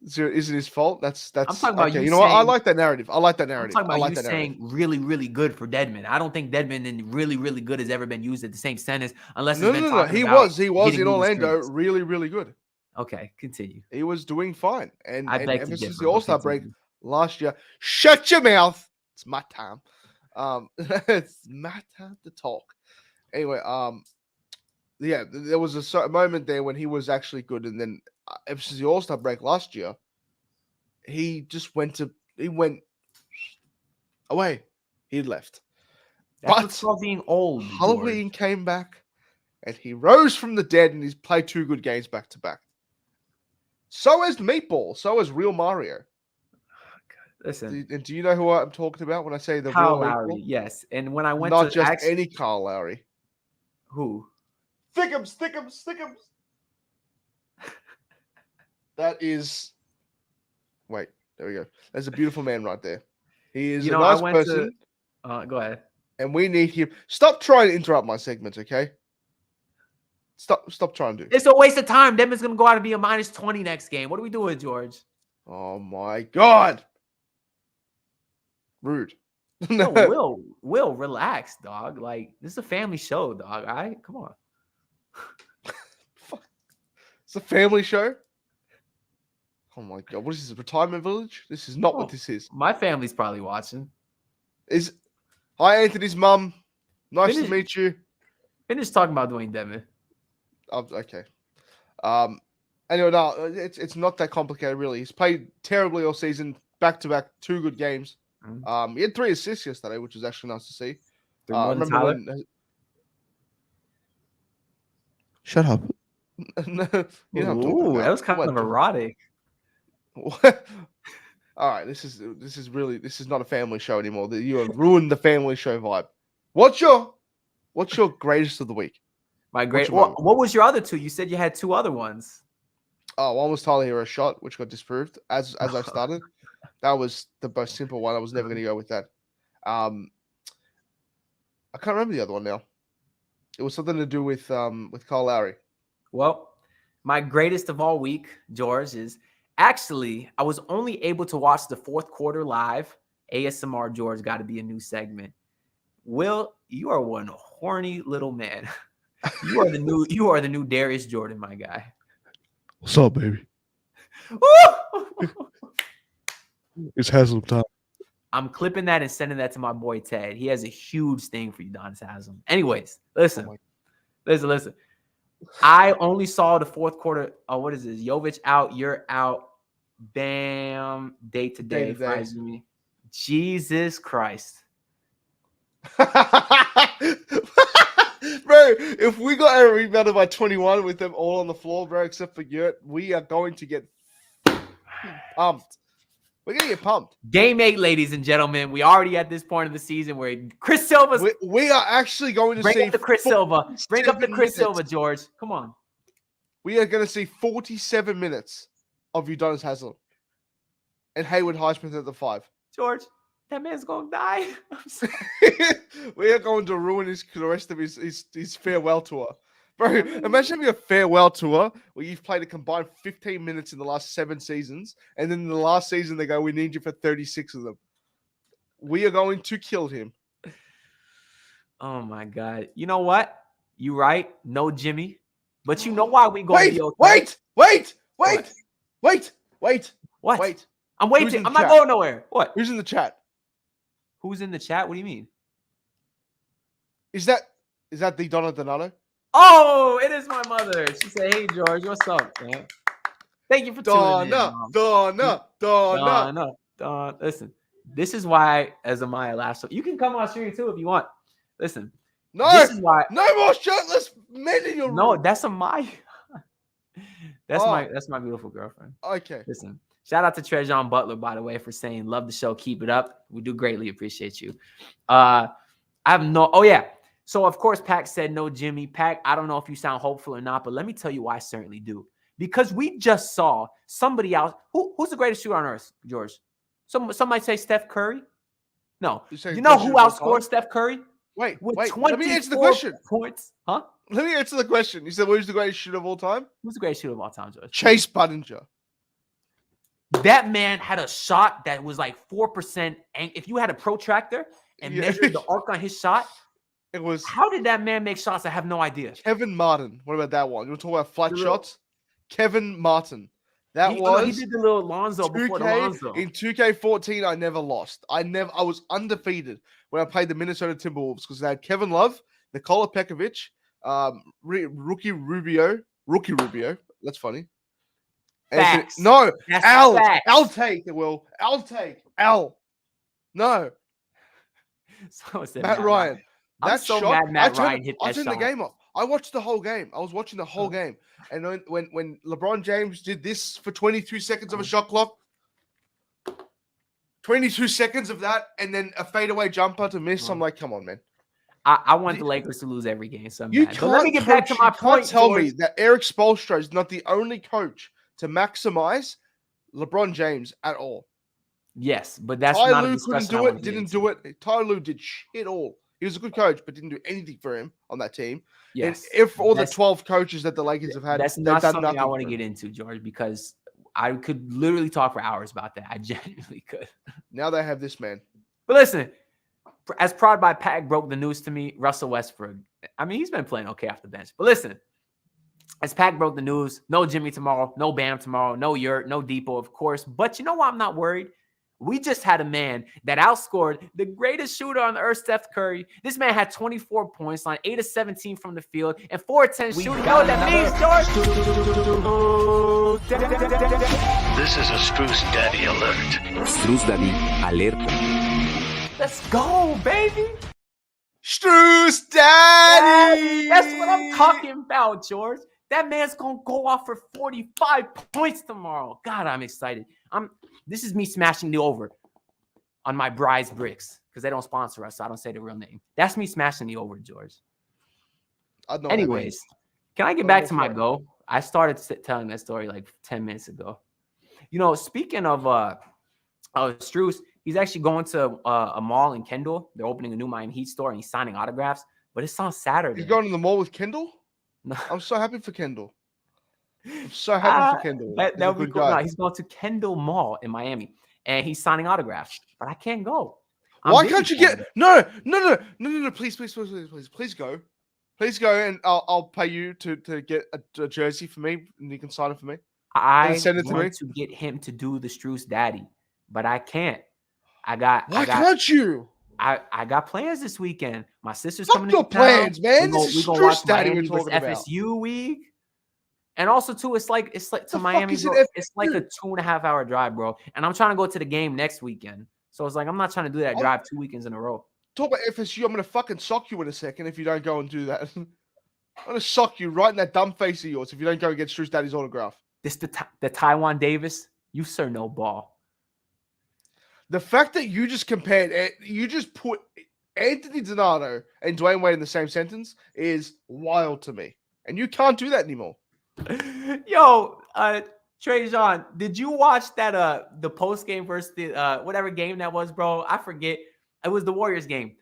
S3: Is it his fault? That's
S2: I'm talking about
S3: okay. You know what? I like that narrative. I'm talking
S2: about you saying really, really good for Dedmon. I don't think Dedmon and really, really good has ever been used at the same sentence unless
S3: no. He was in Orlando really, really good.
S2: Okay, continue.
S3: He was doing fine. And ever since the All-Star break last year, shut your mouth. It's my time. It's my time to talk. Anyway, yeah, there was a certain moment there when he was actually good, and then ever since the All-Star break last year, he went away. He left.
S2: That's what's being old.
S3: Halloween
S2: George
S3: came back, and he rose from the dead, and he's played 2 good games back to back. So has Meatball. So has Real Mario.
S2: Listen,
S3: do you know who I'm talking about when I say the
S2: Kyle
S3: real
S2: Lowry?
S3: Meatball?
S2: Yes, and when I went
S3: not just any Kyle Lowry.
S2: Who?
S3: Thickums. That is. Wait, there we go. There's a beautiful man right there. He is a nice person.
S2: Go ahead.
S3: And we need him. Stop trying to interrupt my segments, okay? Stop trying to do.
S2: It's a waste of time. Dedmon's gonna go out and be a -20 next game. What are we doing, George?
S3: Oh my God. Rude.
S2: No, Will, relax, dog. Like, this is a family show, dog. All right, come on.
S3: It's a family show. Oh my God, what is this? A retirement village? This is not what this is.
S2: My family's probably watching.
S3: Hi, Anthony's mum. Nice to meet you.
S2: Finish talking about Dewayne Dedmon.
S3: Okay. Anyway, no, it's not that complicated, really. He's played terribly all season, back-to-back, 2 good games. He had 3 assists yesterday, which was actually nice to see. Shut up.
S2: Ooh, that was kind of erotic.
S3: All right, this is not a family show anymore. You have ruined the family show vibe. What's your greatest of the week?
S2: What was your other 2? You said you had 2 other ones.
S3: Oh, one was Tyler Herro shot, which got disproved as I started. That was the most simple one. I was never going to go with that. I can't remember the other one now. It was something to do with Kyle Lowry.
S2: Well, my greatest of all week, George, is actually I was only able to watch the fourth quarter live. ASMR George got to be a new segment. Will, you are one horny little man. You are the new Darius Jordan, my guy.
S3: What's up, baby? It's Haslem time.
S2: I'm clipping that and sending that to my boy Ted. He has a huge thing for Udonis Haslem. Anyways, listen. I only saw the fourth quarter. Oh, what is this? Jovic out, you're out. Bam. Day to day. Jesus Christ.
S3: Bro, if we got a rebounded by 21 with them all on the floor, bro, except for Yurt, we are going to get pumped. We're going to get pumped.
S2: Game 8, ladies and gentlemen. We already at this point of the season where Chris Silva's...
S3: We are actually going to see...
S2: Bring up the Chris Silva, George. Come on.
S3: We are going to see 47 minutes of Udonis Haslem and Haywood Highsmith at the 5.
S2: George, that man's going to die.
S3: We are going to ruin the rest of his farewell tour. Bro, imagine having a farewell tour where you've played a combined 15 minutes in the last 7 seasons, and then in the last season they go, we need you for 36 of them. We are going to kill him.
S2: Oh, my God. You know what? You right. No Jimmy. But you know why we going to be okay?
S3: Wait.
S2: What? I'm waiting. I'm not going nowhere. What?
S3: Who's in the chat?
S2: Who's in the chat? What do you mean?
S3: Is that the Donna Donato?
S2: Oh, it is my mother. She said, "Hey, George, what's up, man? Thank you for tuning in." Donna. Listen, this is why as Amaya laughs. So you can come on stream too if you want. Listen, this is why
S3: no more shirtless men in your room.
S2: No, that's Amaya. That's my beautiful girlfriend.
S3: Okay.
S2: Listen, shout out to Trejon Butler, by the way, for saying love the show. Keep it up. We do greatly appreciate you. I have no. Oh yeah. So, of course, Pac said no Jimmy. Pac, I don't know if you sound hopeful or not, but let me tell you why I certainly do. Because we just saw somebody else. Who's the greatest shooter on earth, George? Some might say Steph Curry. No. You know who outscored Steph Curry?
S3: Wait. Let me answer the question.
S2: Points. Huh?
S3: Let me answer the question. You said, who's the greatest shooter of all time?
S2: Who's the greatest shooter of all time, George?
S3: Chase Budinger.
S2: That man had a shot that was like 4%. And if you had a protractor and measured the arc on his shot,
S3: it was.
S2: How did that man make shots? I have no idea.
S3: Kevin Martin. What about that one? You want to talk about flat shots? Kevin Martin.
S2: He did the little Lonzo before the Lonzo.
S3: In 2K14, I never lost. I was undefeated when I played the Minnesota Timberwolves because they had Kevin Love, Nikola Pekovic, Rookie Rubio. That's funny.
S2: Facts.
S3: No,
S2: That's
S3: Al.
S2: facts.
S3: I'll take it, Will. I'll take Al. No. Matt Ryan.
S2: I'm so mad Matt Ryan hit that shot.
S3: I turned the game off. I watched the whole game. I was watching the whole game. And when LeBron James did this for 22 seconds of a shot clock, 22 seconds of that, and then a fadeaway jumper to miss, I'm like, come on, man.
S2: I want the Lakers to lose every game. So
S3: but let me get back to my point. Tell me that Erik Spoelstra is not the only coach to maximize LeBron James at all.
S2: Yes, but that's
S3: Ty
S2: not
S3: Lue
S2: a discussion
S3: couldn't do it, didn't do it. Ty Lue did shit all. He was a good coach, but didn't do anything for him on that team.
S2: Yes.
S3: And if all the 12 coaches that the Lakers have had,
S2: that's not something I want to get into, George, because I could literally talk for hours about that. I genuinely could.
S3: Now they have this man.
S2: But listen, as Prod by Pac broke the news to me, Russell Westbrook. I mean, he's been playing okay off the bench. But listen, as Pac broke the news, no Jimmy tomorrow, no Bam tomorrow, no Yurt, no Depot, of course. But you know why I'm not worried? We just had a man that outscored the greatest shooter on the earth, Steph Curry. This man had 24 points, line 8 of 17 from the field, and 4 of 10 shooting. You know what that means, George?
S8: This is a Strus Daddy alert.
S9: Strus Daddy alert.
S2: Let's go, baby.
S3: Strus Daddy.
S2: That's what I'm talking about, George. That man's going to go off for 45 points tomorrow. God, I'm excited. This is me smashing the over on my Bry's Bricks because they don't sponsor us, so I don't say the real name. That's me smashing the over, George. Anyways, can I get back to my go? I started telling that story like 10 minutes ago. You know, speaking of Strus, he's actually going to a mall in Kendall. They're opening a new Miami Heat store, and he's signing autographs. But it's on Saturday.
S3: He's going to the mall with Kendall?
S2: No.
S3: I'm so happy for Kendall. I'm so happy for Kendall.
S2: That would be cool.
S3: Guy.
S2: No, he's going to Kendall Mall in Miami, and he's signing autographs. But I can't go.
S3: Why can't you get no? Please go. Please go, and I'll pay you to get a jersey for me, and you can sign it for me.
S2: I
S3: send it to me.
S2: want to get him to do the Strus daddy, but I can't.
S3: Why can't you?
S2: I got plans this weekend. My sister's
S3: Fuck
S2: coming
S3: your
S2: to town.
S3: plans, man.
S2: We're
S3: This is
S2: gonna watch
S3: Strus daddy
S2: Miami
S3: we're
S2: versus
S3: talking about.
S2: FSU week. And also, too, it's like to Miami,
S3: is
S2: bro,
S3: it
S2: it's like a 2.5 hour drive, bro. And I'm trying to go to the game next weekend. So it's like I'm not trying to do that drive 2 weekends in a row.
S3: Talk about FSU. I'm gonna fucking sock you in a second if you don't go and do that. I'm gonna sock you right in that dumb face of yours if you don't go and get Strus daddy's autograph.
S2: This the Taiwan Davis, you sir no ball.
S3: The fact that you just compared, you just put Anthony Donato and Dwayne Wade in the same sentence is wild to me. And you can't do that anymore.
S2: Yo, Trajan, did you watch that the post game versus the whatever game that was, bro? I forget. It was the Warriors game.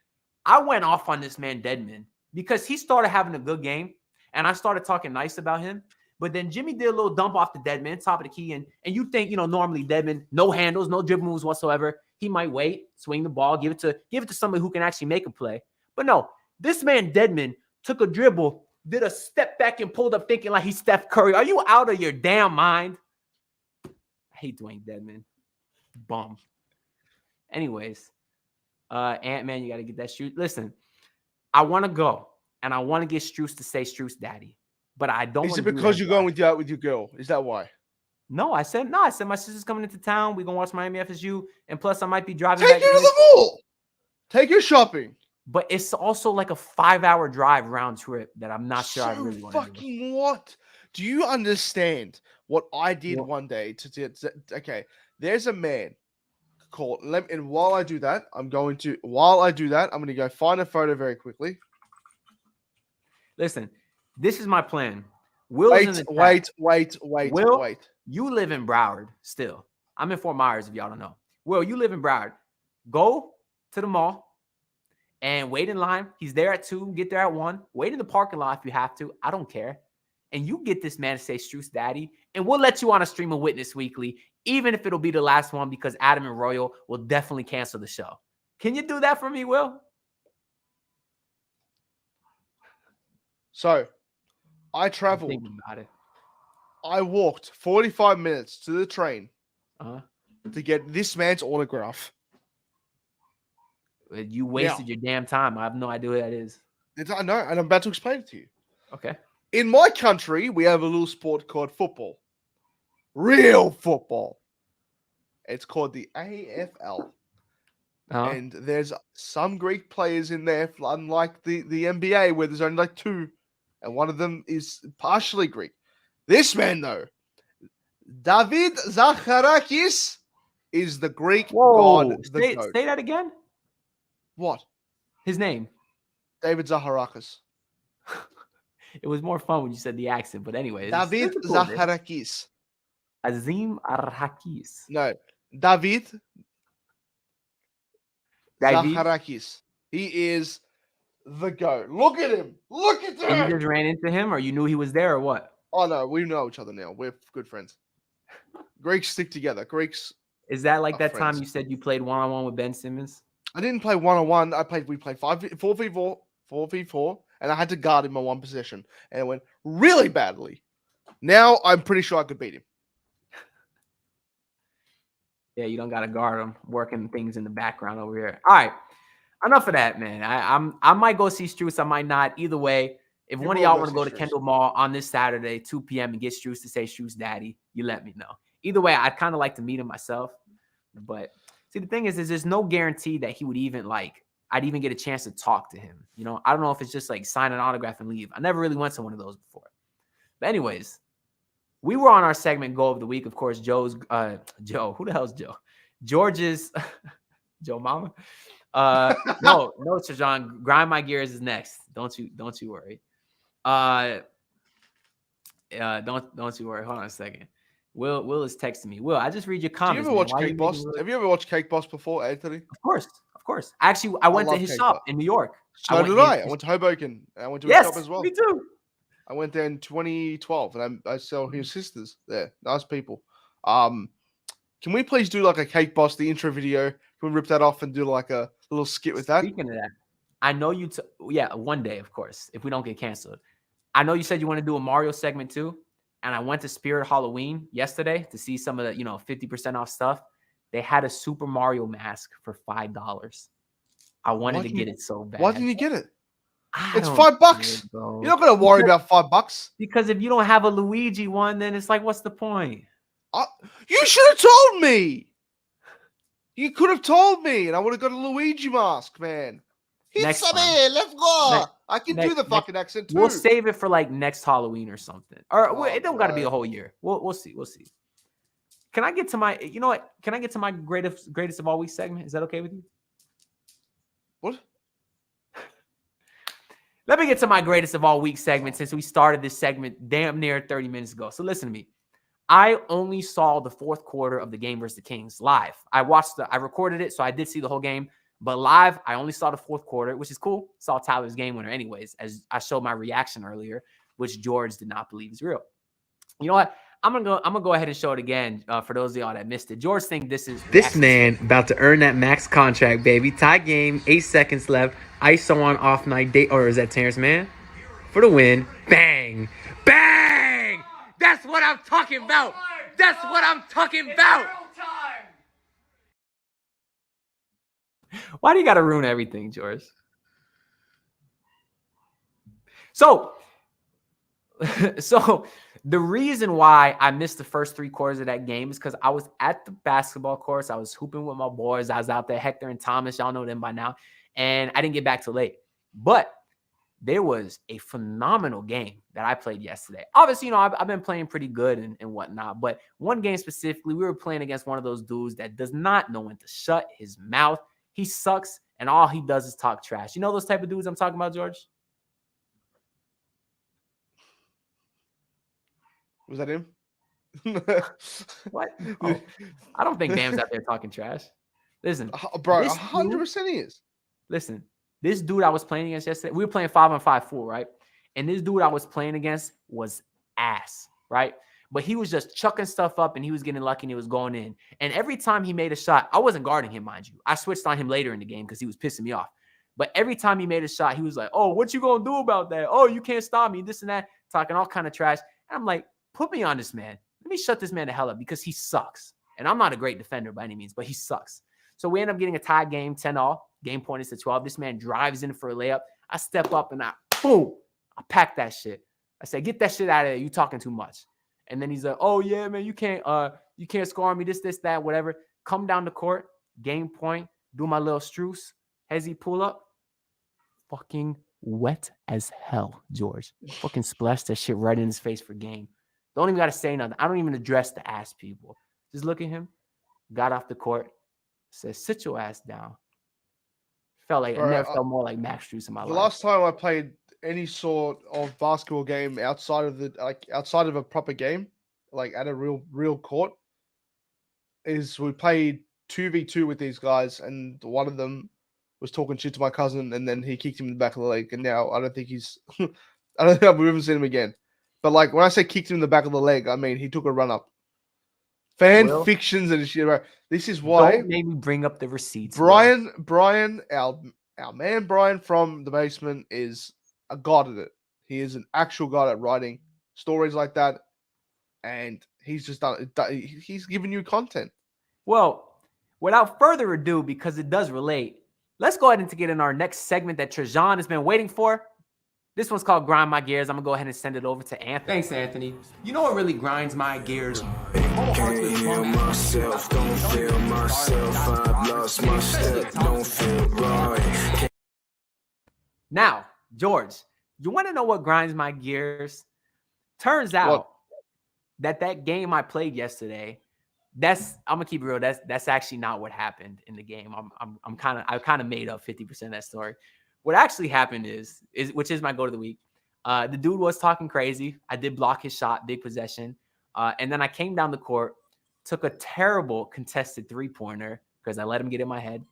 S2: I went off on this man Dedmon because he started having a good game, and I started talking nice about him. But then Jimmy did a little dump off to Dedmon, top of the key, and you think, normally Dedmon, no handles, no dribble moves whatsoever. He might wait, swing the ball, give it to somebody who can actually make a play. But no, this man Dedmon took a dribble, did a step back and pulled up thinking like he's Steph Curry. Are you out of your damn mind? I hate Dwayne Dedmon. Bum. Anyways, Ant-Man, you got to get that shoot. Listen, I want to go, and I want to get Strus to say Strus daddy. But I don't.
S3: Is it because you're going with your girl? Is that why?
S2: No, I said my sister's coming into town. We're gonna watch Miami FSU, and plus I might be driving.
S3: Take you to the mall. Take you shopping.
S2: But it's also like a 5-hour drive round trip that I'm not sure I really want to do.
S3: Fucking what? Do you understand what I did one day? Okay, there's a man called. And while I do that, I'm going to go find a photo very quickly.
S2: Listen. This is my plan.
S3: Wait.
S2: Will, you live in Broward still. I'm in Fort Myers, if y'all don't know. Will, you live in Broward. Go to the mall and wait in line. He's there at 2. Get there at 1. Wait in the parking lot if you have to. I don't care. And you get this man to say Strus daddy, and we'll let you on a stream of Witness Weekly, even if it'll be the last one, because Adam and Royal will definitely cancel the show. Can you do that for me, Will?
S3: So, I traveled. I walked 45 minutes to the train to get this man's autograph.
S2: You wasted your damn time. I have no idea who that is.
S3: I know, and I'm about to explain it to you.
S2: Okay.
S3: In my country, we have a little sport called football. Real football. It's called the AFL. And there's some Greek players in there, unlike the NBA, where there's only like 2. And one of them is partially Greek. This man, though, David Zacharakis, is the Greek god.
S2: Say that again.
S3: What?
S2: His name?
S3: David Zacharakis.
S2: It was more fun when you said the accent, but anyway.
S3: David Zacharakis.
S2: Azim Arhakis.
S3: No, David Zacharakis. He is the GOAT. Look at him. Look at him.
S2: And you just ran into him, or you knew he was there, or what?
S3: Oh, no. We know each other now. We're good friends. Greeks stick together. Greeks.
S2: Is that like that
S3: friends.
S2: time you said you played one-on-one with Ben Simmons?
S3: I didn't play one-on-one. We played 4v4, and I had to guard him on one possession. And it went really badly. Now I'm pretty sure I could beat him.
S2: Yeah, you don't got to guard him. Working things in the background over here. All right. Enough of that, man. I might go see Strus. I might not. Either way, if one of y'all want to go to Kendall Mall on this Saturday, 2 p.m. and get Strus to say Strus daddy, you let me know. Either way, I'd kind of like to meet him myself. But see, the thing is there's no guarantee that he would even I'd even get a chance to talk to him. I don't know if it's just like sign an autograph and leave. I never really went to one of those before. But anyways, we were on our segment Goal of the Week. Of course, Joe. Who the hell's Joe? George's Joe Mama. No, Trajan. Grind My Gears is next. Don't you worry. Don't you worry. Hold on a second. Will is texting me. Will, I just read your comments.
S3: Do you ever watch Cake Boss? Have you ever watched Cake Boss before, Anthony?
S2: Of course. Actually, I went to his shop in New York.
S3: So did I. I went to Hoboken. I went to his shop as well.
S2: Me too.
S3: I went there in 2012, and I saw his sisters there. Nice people. Can we please do like a Cake Boss, the intro video? Can we rip that off and do like a little skit with that?
S2: Speaking of that, I know you. One day, of course, if we don't get canceled. I know you said you want to do a Mario segment too. And I went to Spirit Halloween yesterday to see some of the, 50% off stuff. They had a Super Mario mask for $5. I wanted to get it so bad.
S3: Why didn't you get it? It's $5. You're not going to worry about $5.
S2: Because if you don't have a Luigi one, then it's like, what's the point?
S3: You should have told me. You could have told me, and I would have got a Luigi mask, man. Let's go. I can do the fucking accent too.
S2: We'll save it for like next Halloween or something. Or it don't got to be a whole year. We'll see. Can I get to my? You know what? Can I get to my greatest of all week segment? Is that okay with you?
S3: What?
S2: Let me get to my greatest of all week segment since we started this segment damn near 30 minutes ago. So listen to me. I only saw the fourth quarter of the game versus the Kings live. I recorded it, so I did see the whole game. But live, I only saw the fourth quarter, which is cool. Saw Tyler's game winner anyways, as I showed my reaction earlier, which George did not believe is real. You know what? I'm gonna go ahead and show it again for those of y'all that missed it. George think this man about to earn that max contract, baby. Tie game, 8 seconds left. ISO on off night date, or is that Terrence Mann for the win? Bang, bang! That's what I'm talking about. That's what I'm talking about. Why do you got to ruin everything, George? So the reason why I missed the first 3 quarters of that game is because I was at the basketball course. I was hooping with my boys. I was out there, Hector and Thomas. Y'all know them by now. And I didn't get back till late. But there was a phenomenal game that I played yesterday. Obviously, I've been playing pretty good and whatnot. But one game specifically, we were playing against one of those dudes that does not know when to shut his mouth. He sucks, and all he does is talk trash. You know those type of dudes I'm talking about, George?
S3: Was that him?
S2: What? Oh, I don't think Bam's out there talking trash. Listen,
S3: bro, 100% he is.
S2: Listen, this dude I was playing against yesterday, we were playing 5-on-5 full, right? And this dude I was playing against was ass, right? But he was just chucking stuff up and he was getting lucky and it was going in. And every time he made a shot, I wasn't guarding him, mind you. I switched on him later in the game because he was pissing me off. But every time he made a shot, he was like, oh, what you going to do about that? Oh, you can't stop me, this and that, talking all kind of trash. And I'm like, put me on this man. Let me shut this man the hell up because he sucks. And I'm not a great defender by any means, but he sucks. So we end up getting a tie game, 10-all. Game point is to 12. This man drives in for a layup. I step up and I pack that shit. I say, get that shit out of there. You talking too much. And then he's like, oh, yeah, man, you can't score on me, this, that, whatever. Come down the court, game point, do my little Strus. As he pull up, fucking wet as hell, George. Fucking splash that shit right in his face for game. Don't even got to say nothing. I don't even address the ass people. Just look at him, got off the court, says, sit your ass down. Felt like, I never felt more like Max Strus in my life.
S3: The last time I played any sort of basketball game outside of a proper game, like at a real court, is we played 2v2 with these guys, and one of them was talking shit to my cousin, and then he kicked him in the back of the leg, and now I don't think he's I don't think we've ever seen him again. But like when I say kicked him in the back of the leg, I mean he took a run up. Fictions and shit, bro. This is why.
S2: Don't maybe bring up the receipts.
S3: Brian, our man Brian from the basement is a god at it. He is an actual god at writing stories like that, and he's just done. He's giving you content.
S2: Well, without further ado, because it does relate, let's go ahead and get in our next segment that Trajan has been waiting for. This one's called Grind My Gears. I'm going to go ahead and send it over to Anthony. Thanks, Anthony. You know what really grinds my gears?
S9: Can't hear myself, don't feel myself. I've lost my step, don't feel right.
S2: Now, George, you want to know what grinds my gears? Turns out that game I played yesterday, I'm gonna keep it real. That's actually not what happened in the game. I kind of made up 50% of that story. What actually happened is which is my go to the week. The dude was talking crazy. I did block his shot, big possession. And then I came down the court, took a terrible contested three-pointer because I let him get in my head.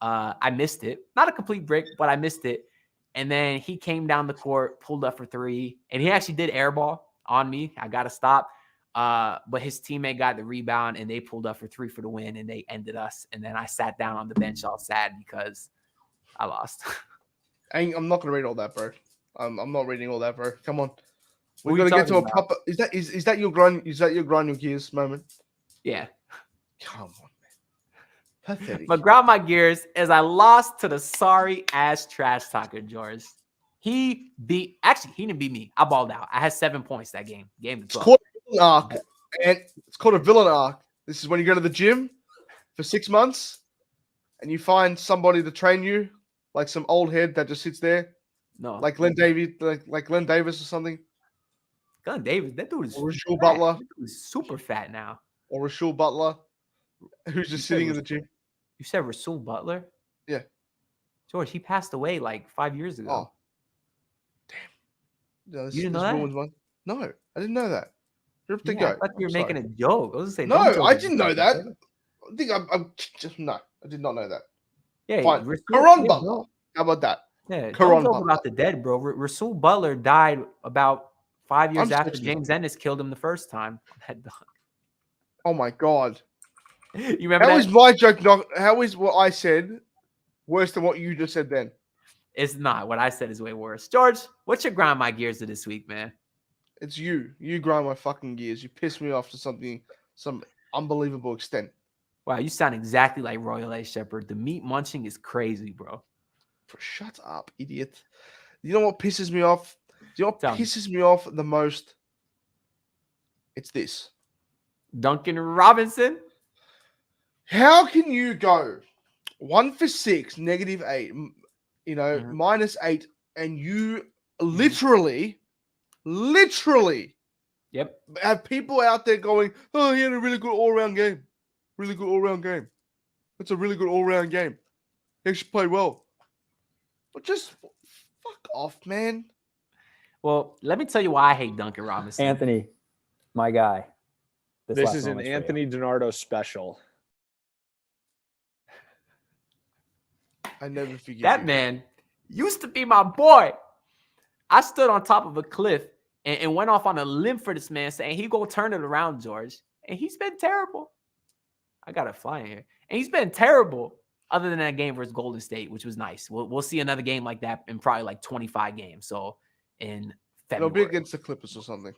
S2: I missed it. Not a complete break, but I missed it. And then he came down the court, pulled up for three, and he actually did airball on me. I got to stop. But his teammate got the rebound, and they pulled up for three for the win, and they ended us. And then I sat down on the bench all sad because I lost.
S3: I'm not going to read all that, bro. I'm not reading all that, bro. Come on.
S2: What
S3: We're
S2: are you
S3: going to get to a
S2: talking
S3: proper... Is that your grind? Is that your grind your gears moment?
S2: Yeah.
S3: Come on, man. Pathetic.
S2: But grind my gears as I lost to the sorry ass trash talker, George. He didn't beat me. I balled out. I had 7 points that game. Game
S3: It's called a villain arc. And it's called a villain arc. This is when you go to the gym for 6 months and you find somebody to train you, like some old head that just sits there.
S2: No.
S3: Like Glenn Davis, like Glenn Davis or something.
S2: Glenn Davis, that dude is
S3: Or Rashul Butler.
S2: That dude is super fat now.
S3: Or Rashul Butler, who's just sitting in the gym.
S2: You said Rashul Butler?
S3: Yeah.
S2: George, he passed away like 5 years ago.
S3: Oh. Damn. Yeah,
S2: You didn't know that?
S3: No, I didn't know that. You're up to
S2: Yeah,
S3: go.
S2: I thought you were making a joke. I was going to say,
S3: No,
S2: don't joke
S3: I
S2: with
S3: didn't
S2: me.
S3: know that. I think I'm just no. I did not know that.
S2: Yeah,
S3: Fine.
S2: Rasul-
S3: Karan
S2: yeah,
S3: Butler.
S2: bro.
S3: How about that?
S2: Yeah,
S3: Karan
S2: don't joke
S3: Butler.
S2: about the dead, bro. Rasul Butler died about 5 years
S3: I'm
S2: after
S3: switching.
S2: James Ennis killed him the first time. That dog.
S3: Oh my god.
S2: You remember
S3: How
S2: that?
S3: is my joke not? How is what I said worse than what you just said then?
S2: It's not. What I said is way worse. George, what's your grind my gears of this week, man?
S3: It's you. You grind my fucking gears. You piss me off to some unbelievable extent.
S2: Wow, you sound exactly like Royal A. Shepherd. The meat munching is crazy, bro.
S3: Shut up, idiot. You know what pisses me off? Do you know what
S2: Tell me.
S3: pisses me off the most? It's this.
S2: Duncan Robinson.
S3: How can you go 1 for 6, -8, -8, and you literally
S2: Yep.
S3: have people out there going, oh, he had a really good all-round game. Really good all-round game. It's a really good all-round game. He actually played well. But just fuck off, man.
S2: Well, let me tell you why I hate Duncan Robinson.
S10: Anthony, my guy.
S11: This is an Anthony DiNardo special.
S3: I never forget
S2: That
S3: you.
S2: man used to be my boy. I stood on top of a cliff and went off on a limb for this man saying he gonna turn it around, George. And he's been terrible. I got to fly in here. And he's been terrible other than that game versus Golden State, which was nice. We'll see another game like that in probably like 25 games. So in February.
S3: It'll be against the Clippers or something.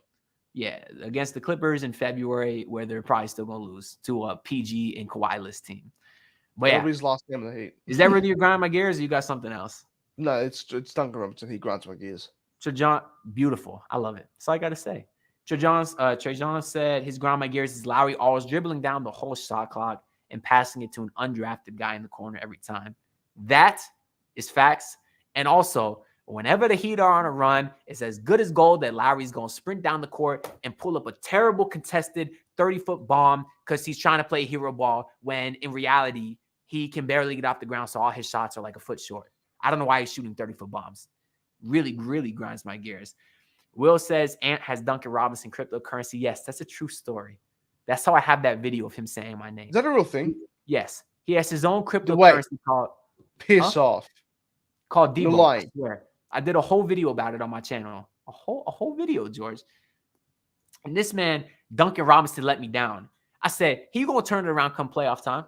S2: Yeah, against the Clippers in February, where they're probably still going to lose to a PG and Kawhi-less team. But
S3: That'll
S2: yeah,
S3: be his last game of the Heat.
S2: is that really your grind my gears or you got something else?
S3: No, it's Duncan Robinson. He grinds my gears.
S2: Trajan, beautiful. I love it. That's all I got to say. Trajan said his grind my gears is Lowry always dribbling down the whole shot clock and passing it to an undrafted guy in the corner every time. That is facts. And also, whenever the Heat are on a run, it's as good as gold that Lowry's going to sprint down the court and pull up a terrible contested 30-foot bomb because he's trying to play hero ball when in reality, he can barely get off the ground, so all his shots are like a foot short. I don't know why he's shooting 30-foot bombs. Really, really grinds my gears. Will says, Ant has Duncan Robinson cryptocurrency. Yes, that's a true story. That's how I have that video of him saying my name.
S3: Is that a real thing?
S2: Yes. He has his own cryptocurrency called
S3: Piss off.
S2: Called
S3: You're
S2: Debo.
S3: lying.
S2: I swear. I did a whole video about it on my channel. A whole video, George. And this man, Duncan Robinson, let me down. I said, he gonna turn it around come playoff time.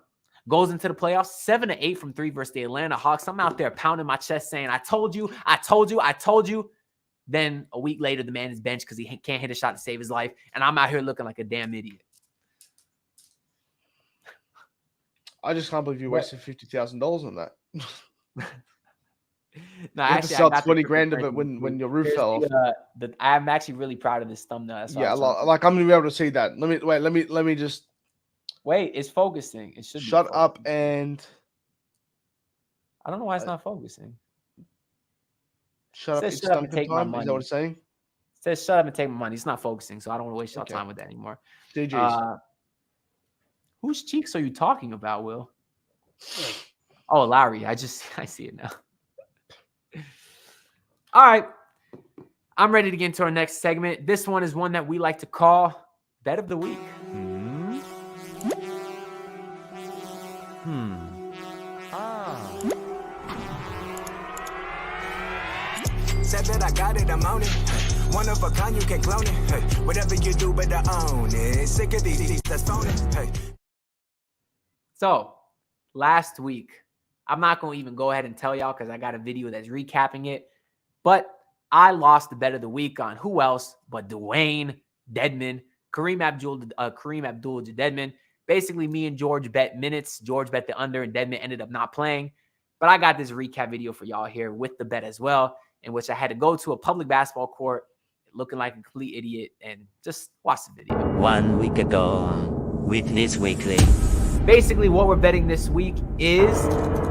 S2: Goes into the playoffs, 7 of 8 from 3 versus the Atlanta Hawks. I'm out there pounding my chest saying, I told you. Then a week later, the man is benched because he can't hit a shot to save his life. And I'm out here looking like a damn idiot.
S3: I just can't believe you wasted $50,000 on that.
S2: No,
S3: you had
S2: actually,
S3: to sell
S2: I got
S3: 20 grand of it when your roof fell off.
S2: I'm actually really proud of this thumbnail. That's
S3: Yeah, like I'm gonna be able to see that. Let me just
S2: wait. It's focusing. It should
S3: shut up and
S2: I don't know why it's not focusing.
S3: Shut up.
S2: Shut up and take my
S3: time.
S2: money.
S3: Is that what it's saying?
S2: It says shut up and take my money. It's not focusing, so I don't want to waste your time with that anymore.
S3: GG's.
S2: Whose cheeks are you talking about, Will? Oh, Lowry. I see it now. All right. I'm ready to get into our next segment. This one is one that we like to call Bet of the week.
S1: Said that I got it, I'm on it. One of a kind, you can clone it. Hey, whatever you do, better own it. Sick of these that's phony. Hey.
S2: So, last week, I'm not going to even go ahead and tell y'all because I got a video that's recapping it. But I lost the bet of the week on who else but Dewayne, Dedmon, Kareem Abdul-Jabbar. Basically, me and George bet minutes. George bet the under, and Dedmon ended up not playing. But I got this recap video for y'all here with the bet as well, in which I had to go to a public basketball court looking like a complete idiot and just watch the video.
S12: 1 week ago, Witness Weekly.
S2: Basically, what we're betting this week is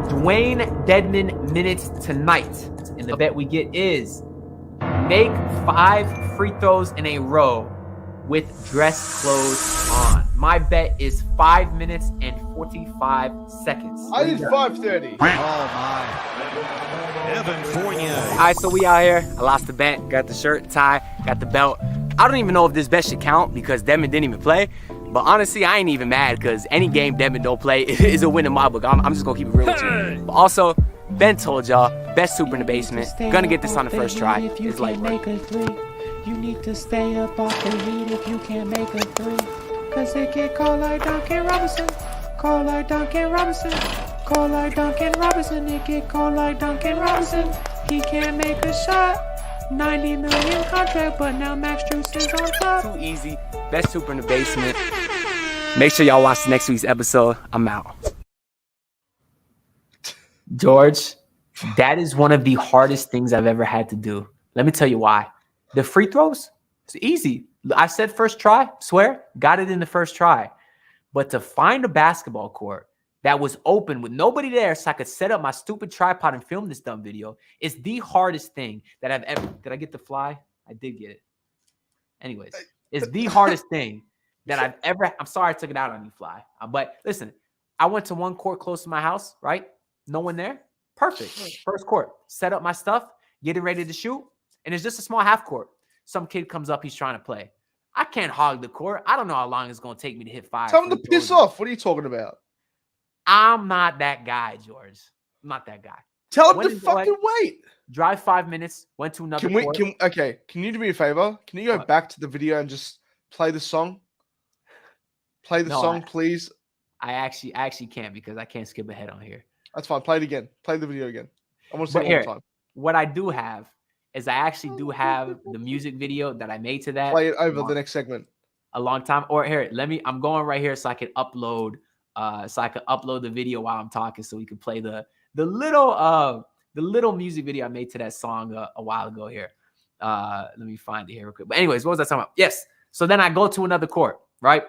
S2: Dewayne Dedmon minutes tonight. And the bet we get is make 5 free throws in a row with dress clothes on. My bet is 5 minutes and 45 seconds.
S3: I did 5:30.
S6: Oh, my. Evan Fournier.
S2: All right, so we out here. I lost the bet. Got the shirt, tie, got the belt. I don't even know if this bet should count because Dedmon didn't even play. But honestly, I ain't even mad because any game Dedmon don't play is a win in my book. I'm just going to keep it real with you. But also, Ben told y'all, best super in the basement. Gonna get this on the first try. It's like
S13: make a three. You need to stay up off the heat if you can't make a three. Cause it get cold like Duncan Robinson. Cold like Duncan Robinson. Cold like Duncan Robinson. It get cold like Duncan Robinson. He can't make a shot. 90 million contract, but now Max Strus is on top.
S2: Too easy. Best super in the basement. Make sure y'all watch next week's episode. I'm out. George, that is one of the hardest things I've ever had to do. Let me tell you why. The free throws, it's easy. I said first try, swear, got it in the first try. But to find a basketball court that was open with nobody there so I could set up my stupid tripod and film this dumb video is the hardest thing that I've ever... Did I get the fly? I did get it. Anyways, it's the hardest thing that I've ever... I'm sorry I took it out on you, Fly. But listen, I went to one court close to my house, right? No one there. Perfect. First court. Set up my stuff, getting ready to shoot, and it's just a small half court. Some kid comes up, he's trying to play. I can't hog the court. I don't know how long it's going to take me to hit 5.
S3: Tell him to piss off. What are you talking about?
S2: I'm not that guy, George. I'm not that guy.
S3: Tell him to fucking wait.
S2: Drive 5 minutes, went to another court.
S3: Can you do me a favor? Can you go back to the video and just play the song? Play the song, please.
S2: I actually can't because I can't skip ahead on here.
S3: That's fine. Play it again. Play the video again. I want to see it one more time.
S2: What I do have is I actually do have the music video that I made to that.
S3: Play it over the next segment.
S2: A long time. Or here, I'm going right here so I can upload the video while I'm talking so we can play the little music video I made to that song a while ago here. Let me find it here real quick. But anyways, what was I talking about? Yes. So then I go to another court, right?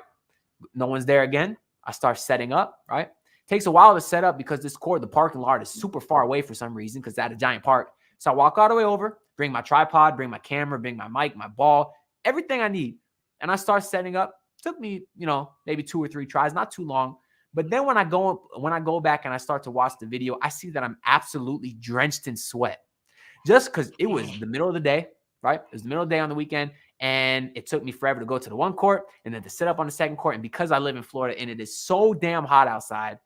S2: No one's there again. I start setting up, right? Takes a while to set up because this court, the parking lot is super far away for some reason because it's at a giant park. So I walk all the way over, bring my tripod, bring my camera, bring my mic, my ball, everything I need. And I start setting up. Took me, maybe 2 or 3 tries, not too long. But then when I go back and I start to watch the video, I see that I'm absolutely drenched in sweat. Just because it was the middle of the day, right? It was the middle of the day on the weekend. And it took me forever to go to the one court and then to set up on the second court. And because I live in Florida and it is so damn hot outside,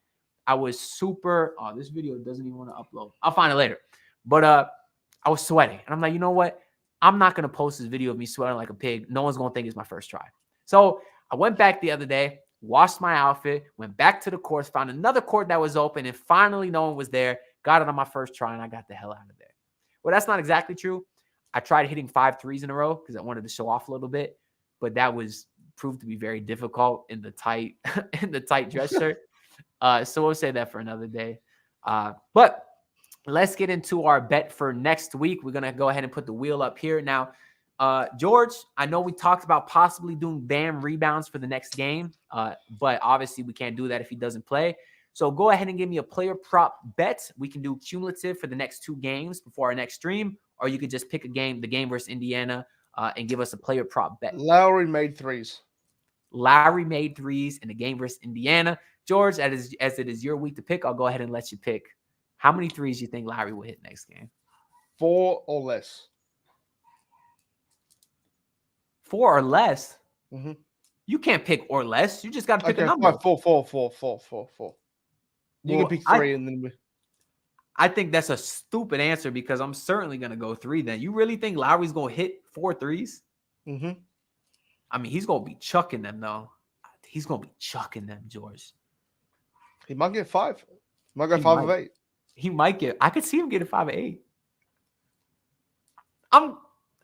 S2: I was super... Oh, this video doesn't even want to upload. I'll find it later. But I was sweating. And I'm like, you know what? I'm not going to post this video of me sweating like a pig. No one's going to think it's my first try. So I went back the other day, washed my outfit, went back to the course, found another court that was open, and finally no one was there. Got it on my first try, and I got the hell out of there. Well, that's not exactly true. I tried hitting 5 threes in a row because I wanted to show off a little bit, but that proved to be very difficult in the tight dress shirt. So we'll say that for another day. But let's get into our bet for next week. We're gonna go ahead and put the wheel up here now. George, I know we talked about possibly doing Bam rebounds for the next game, but obviously we can't do that if he doesn't play. So go ahead and give me a player prop bet. We can do cumulative for the next 2 games before our next stream, or you could just pick a game, the game versus Indiana, and give us a player prop bet.
S3: Lowry made threes.
S2: Lowry made threes in the game versus Indiana. George, as it is your week to pick, I'll go ahead and let you pick. How many threes do you think Lowry will hit next game?
S3: 4 or less.
S2: 4 or less?
S3: Mm-hmm.
S2: You can't pick or less. You just got to pick a number.
S3: 4. You can pick 3 and then.
S2: I think that's a stupid answer because I'm certainly going to go 3 then. You really think Lowry's going to hit 4 threes?
S3: Mm-hmm.
S2: I mean, he's going to be chucking them, though. He's going to be chucking them, George.
S3: He might get 5. Might go 5 of 8.
S2: He might get. I could see him getting 5 of 8. I'm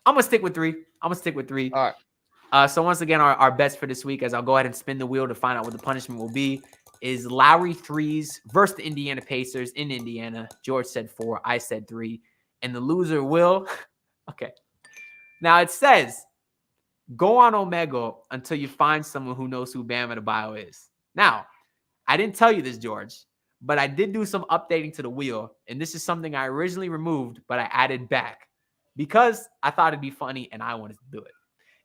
S2: going to stick with 3. I'm going to stick with 3.
S3: All right.
S2: So once again, our bets for this week, as I'll go ahead and spin the wheel to find out what the punishment will be, is Lowry threes versus the Indiana Pacers in Indiana. George said 4. I said 3. And the loser will. Okay. Now it says, go on Omegle until you find someone who knows who Bam Adebayo is. Now, I didn't tell you this, George, but I did do some updating to the wheel. And this is something I originally removed, but I added back because I thought it'd be funny and I wanted to do it.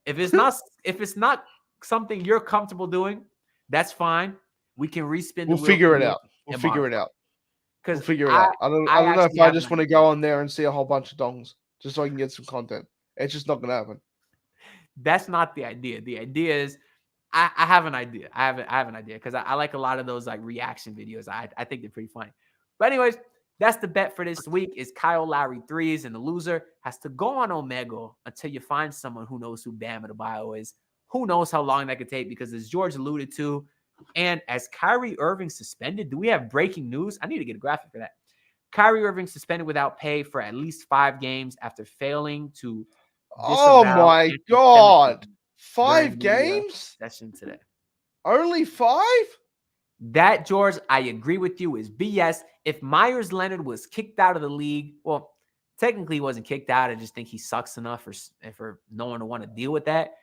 S2: If it's not something you're comfortable doing, that's fine. We can respin the wheel.
S3: We'll figure it out. We'll figure it out. I don't know if I just want to go on there and see a whole bunch of dongs just so I can get some content. It's just not going to happen.
S2: That's not the idea. The idea is I have an idea. I have an idea because I like a lot of those like reaction videos. I think they're pretty funny. But anyways, that's the bet for this week is Kyle Lowry threes, and the loser has to go on Omegle until you find someone who knows who Bam Adebayo is. Who knows how long that could take because as George alluded to, and as Kyrie Irving suspended, do we have breaking news? I need to get a graphic for that. Kyrie Irving suspended without pay for at least 5 games after failing to
S3: Oh my God. 5 games?
S2: Session today.
S3: Only 5?
S2: That, George, I agree with you, is BS. If Myers Leonard was kicked out of the league, well, technically he wasn't kicked out. I just think he sucks enough for no one to want to deal with that.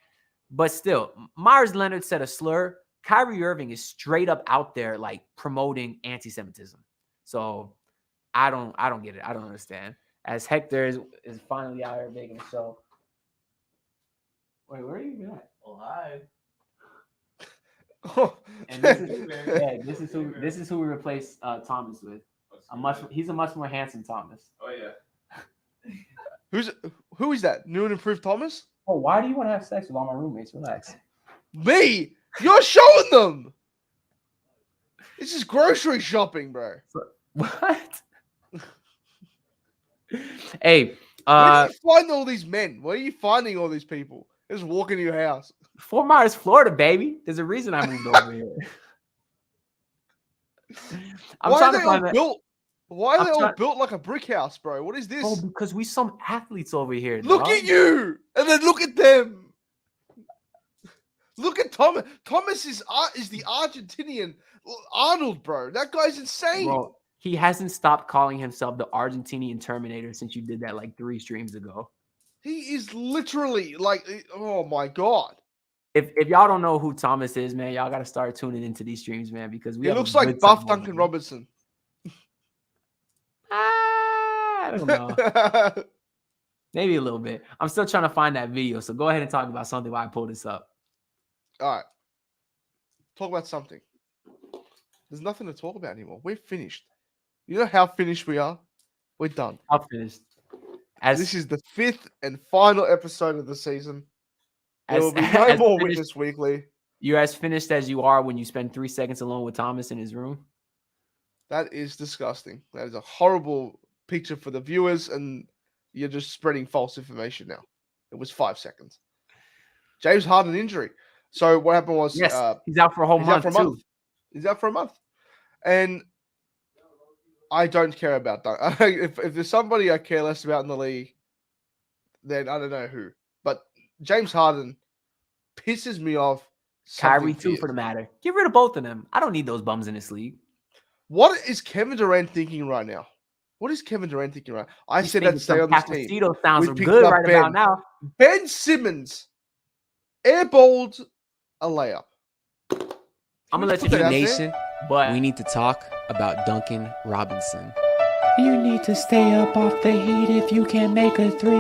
S2: But still, Myers Leonard said a slur. Kyrie Irving is straight up out there like promoting anti-Semitism. So I don't get it. I don't understand. As Hector is finally out here making a show. Wait, where are you at? Alive. And this is who we replaced Thomas with. He's a much more handsome Thomas.
S7: Oh yeah.
S3: Who is that? New and improved Thomas?
S2: Oh, why do you want to have sex with all my roommates? Relax.
S3: Me? You're showing them. This is grocery shopping, bro.
S2: What? Hey,
S3: where do you find all these men? Where are you finding all these people? Just walk into your house.
S2: Fort Myers, Florida, baby. There's a reason I moved over here.
S3: Why are they all built like a brick house, bro? What is this?
S2: Oh, because we some athletes over here.
S3: Look at you, and then look at them. Look at Thomas. Thomas is the Argentinian Arnold, bro. That guy's insane.
S2: Bro, he hasn't stopped calling himself the Argentinian Terminator since you did that like 3 streams ago.
S3: He is literally like, oh my God.
S2: If y'all don't know who Thomas is, man, y'all got to start tuning into these streams, man, because
S3: he looks like buff Duncan Robinson.
S2: I don't know. Maybe a little bit. I'm still trying to find that video, so go ahead and talk about something while I pull this up.
S3: All right. Talk about something. There's nothing to talk about anymore. We're finished. You know how finished we are? We're done.
S2: I'm finished.
S3: This is the 5th and final episode of the season. There will be no more Witness Weekly.
S2: You're as finished as you are when you spend 3 seconds alone with Thomas in his room.
S3: That is disgusting. That is a horrible picture for the viewers, and you're just spreading false information now. It was 5 seconds. James Harden injury. So what happened was...
S2: Yes, he's out for a whole month, too.
S3: He's out for a month. And I don't care about that. If there's somebody I care less about in the league, then I don't know who. But James Harden pisses me off.
S2: Kyrie, too, for the matter. Get rid of both of them. I don't need those bums in this league.
S3: What is Kevin Durant thinking right now? What is Kevin Durant thinking right now? I said that stay on this team.
S2: Sounds good right about now.
S3: Ben Simmons airballed a layup.
S2: I'm going to let you do
S13: Nation, but we need to talk about Duncan Robinson.
S14: You need to stay up off the heat if you can't make a 3.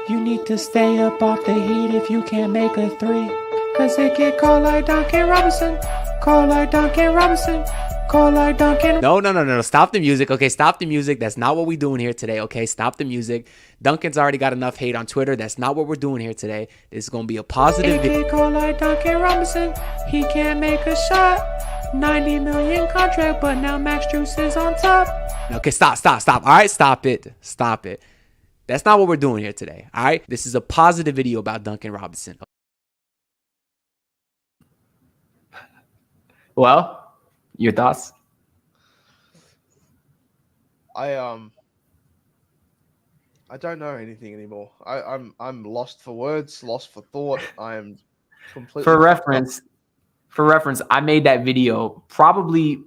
S14: You need to stay up off the heat if you can't make a 3. Cause it get cold like Duncan Robinson. Cold like Duncan Robinson. Cold like Duncan.
S2: No. Stop the music. Okay, stop the music. That's not what we're doing here today. Okay, stop the music. Duncan's already got enough hate on Twitter. That's not what we're doing here today. This is going to be a positive video.
S14: Cold like Duncan Robinson. He can't make a shot. 90 million contract, but now Max Strus is on top.
S2: Okay, stop. All right, stop it. That's not what we're doing here today. All right, this is a positive video about Duncan Robinson. Well, your thoughts?
S3: I don't know anything anymore. I'm lost for words, lost for thought. I am completely.
S2: For reference, I made that video probably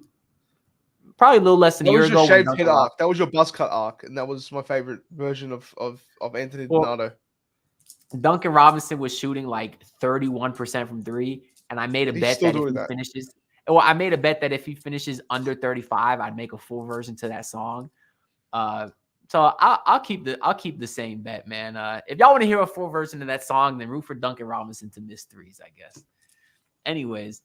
S2: a little less than a year ago.
S3: That was your buzz cut arc, and that was my favorite version of Anthony Donato.
S2: Duncan Robinson was shooting like 31% from three, and I made a bet that if he finishes. Well, I made a bet that if he finishes under 35, I'd make a full version to that song. So I'll keep the same bet, man. If y'all want to hear a full version of that song, then root for Duncan Robinson to miss threes, I guess. Anyways,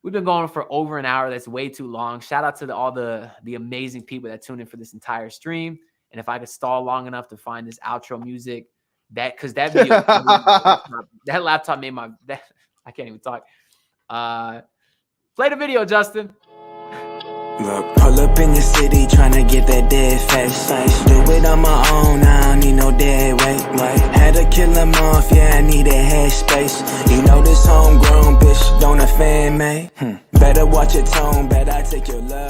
S2: we've been going for over an hour. That's way too long. Shout out to all the amazing people that tuned in for this entire stream. And if I could stall long enough to find this outro music, because that video, that laptop made I can't even talk. Play the video, Justin.
S9: Look, pull up in the city tryna get that dead face. Do it on my own, I don't need no dead weight. Had to kill him off, yeah, I need a head space. You know this homegrown bitch don't offend me. Better watch your tone, bet I take your love.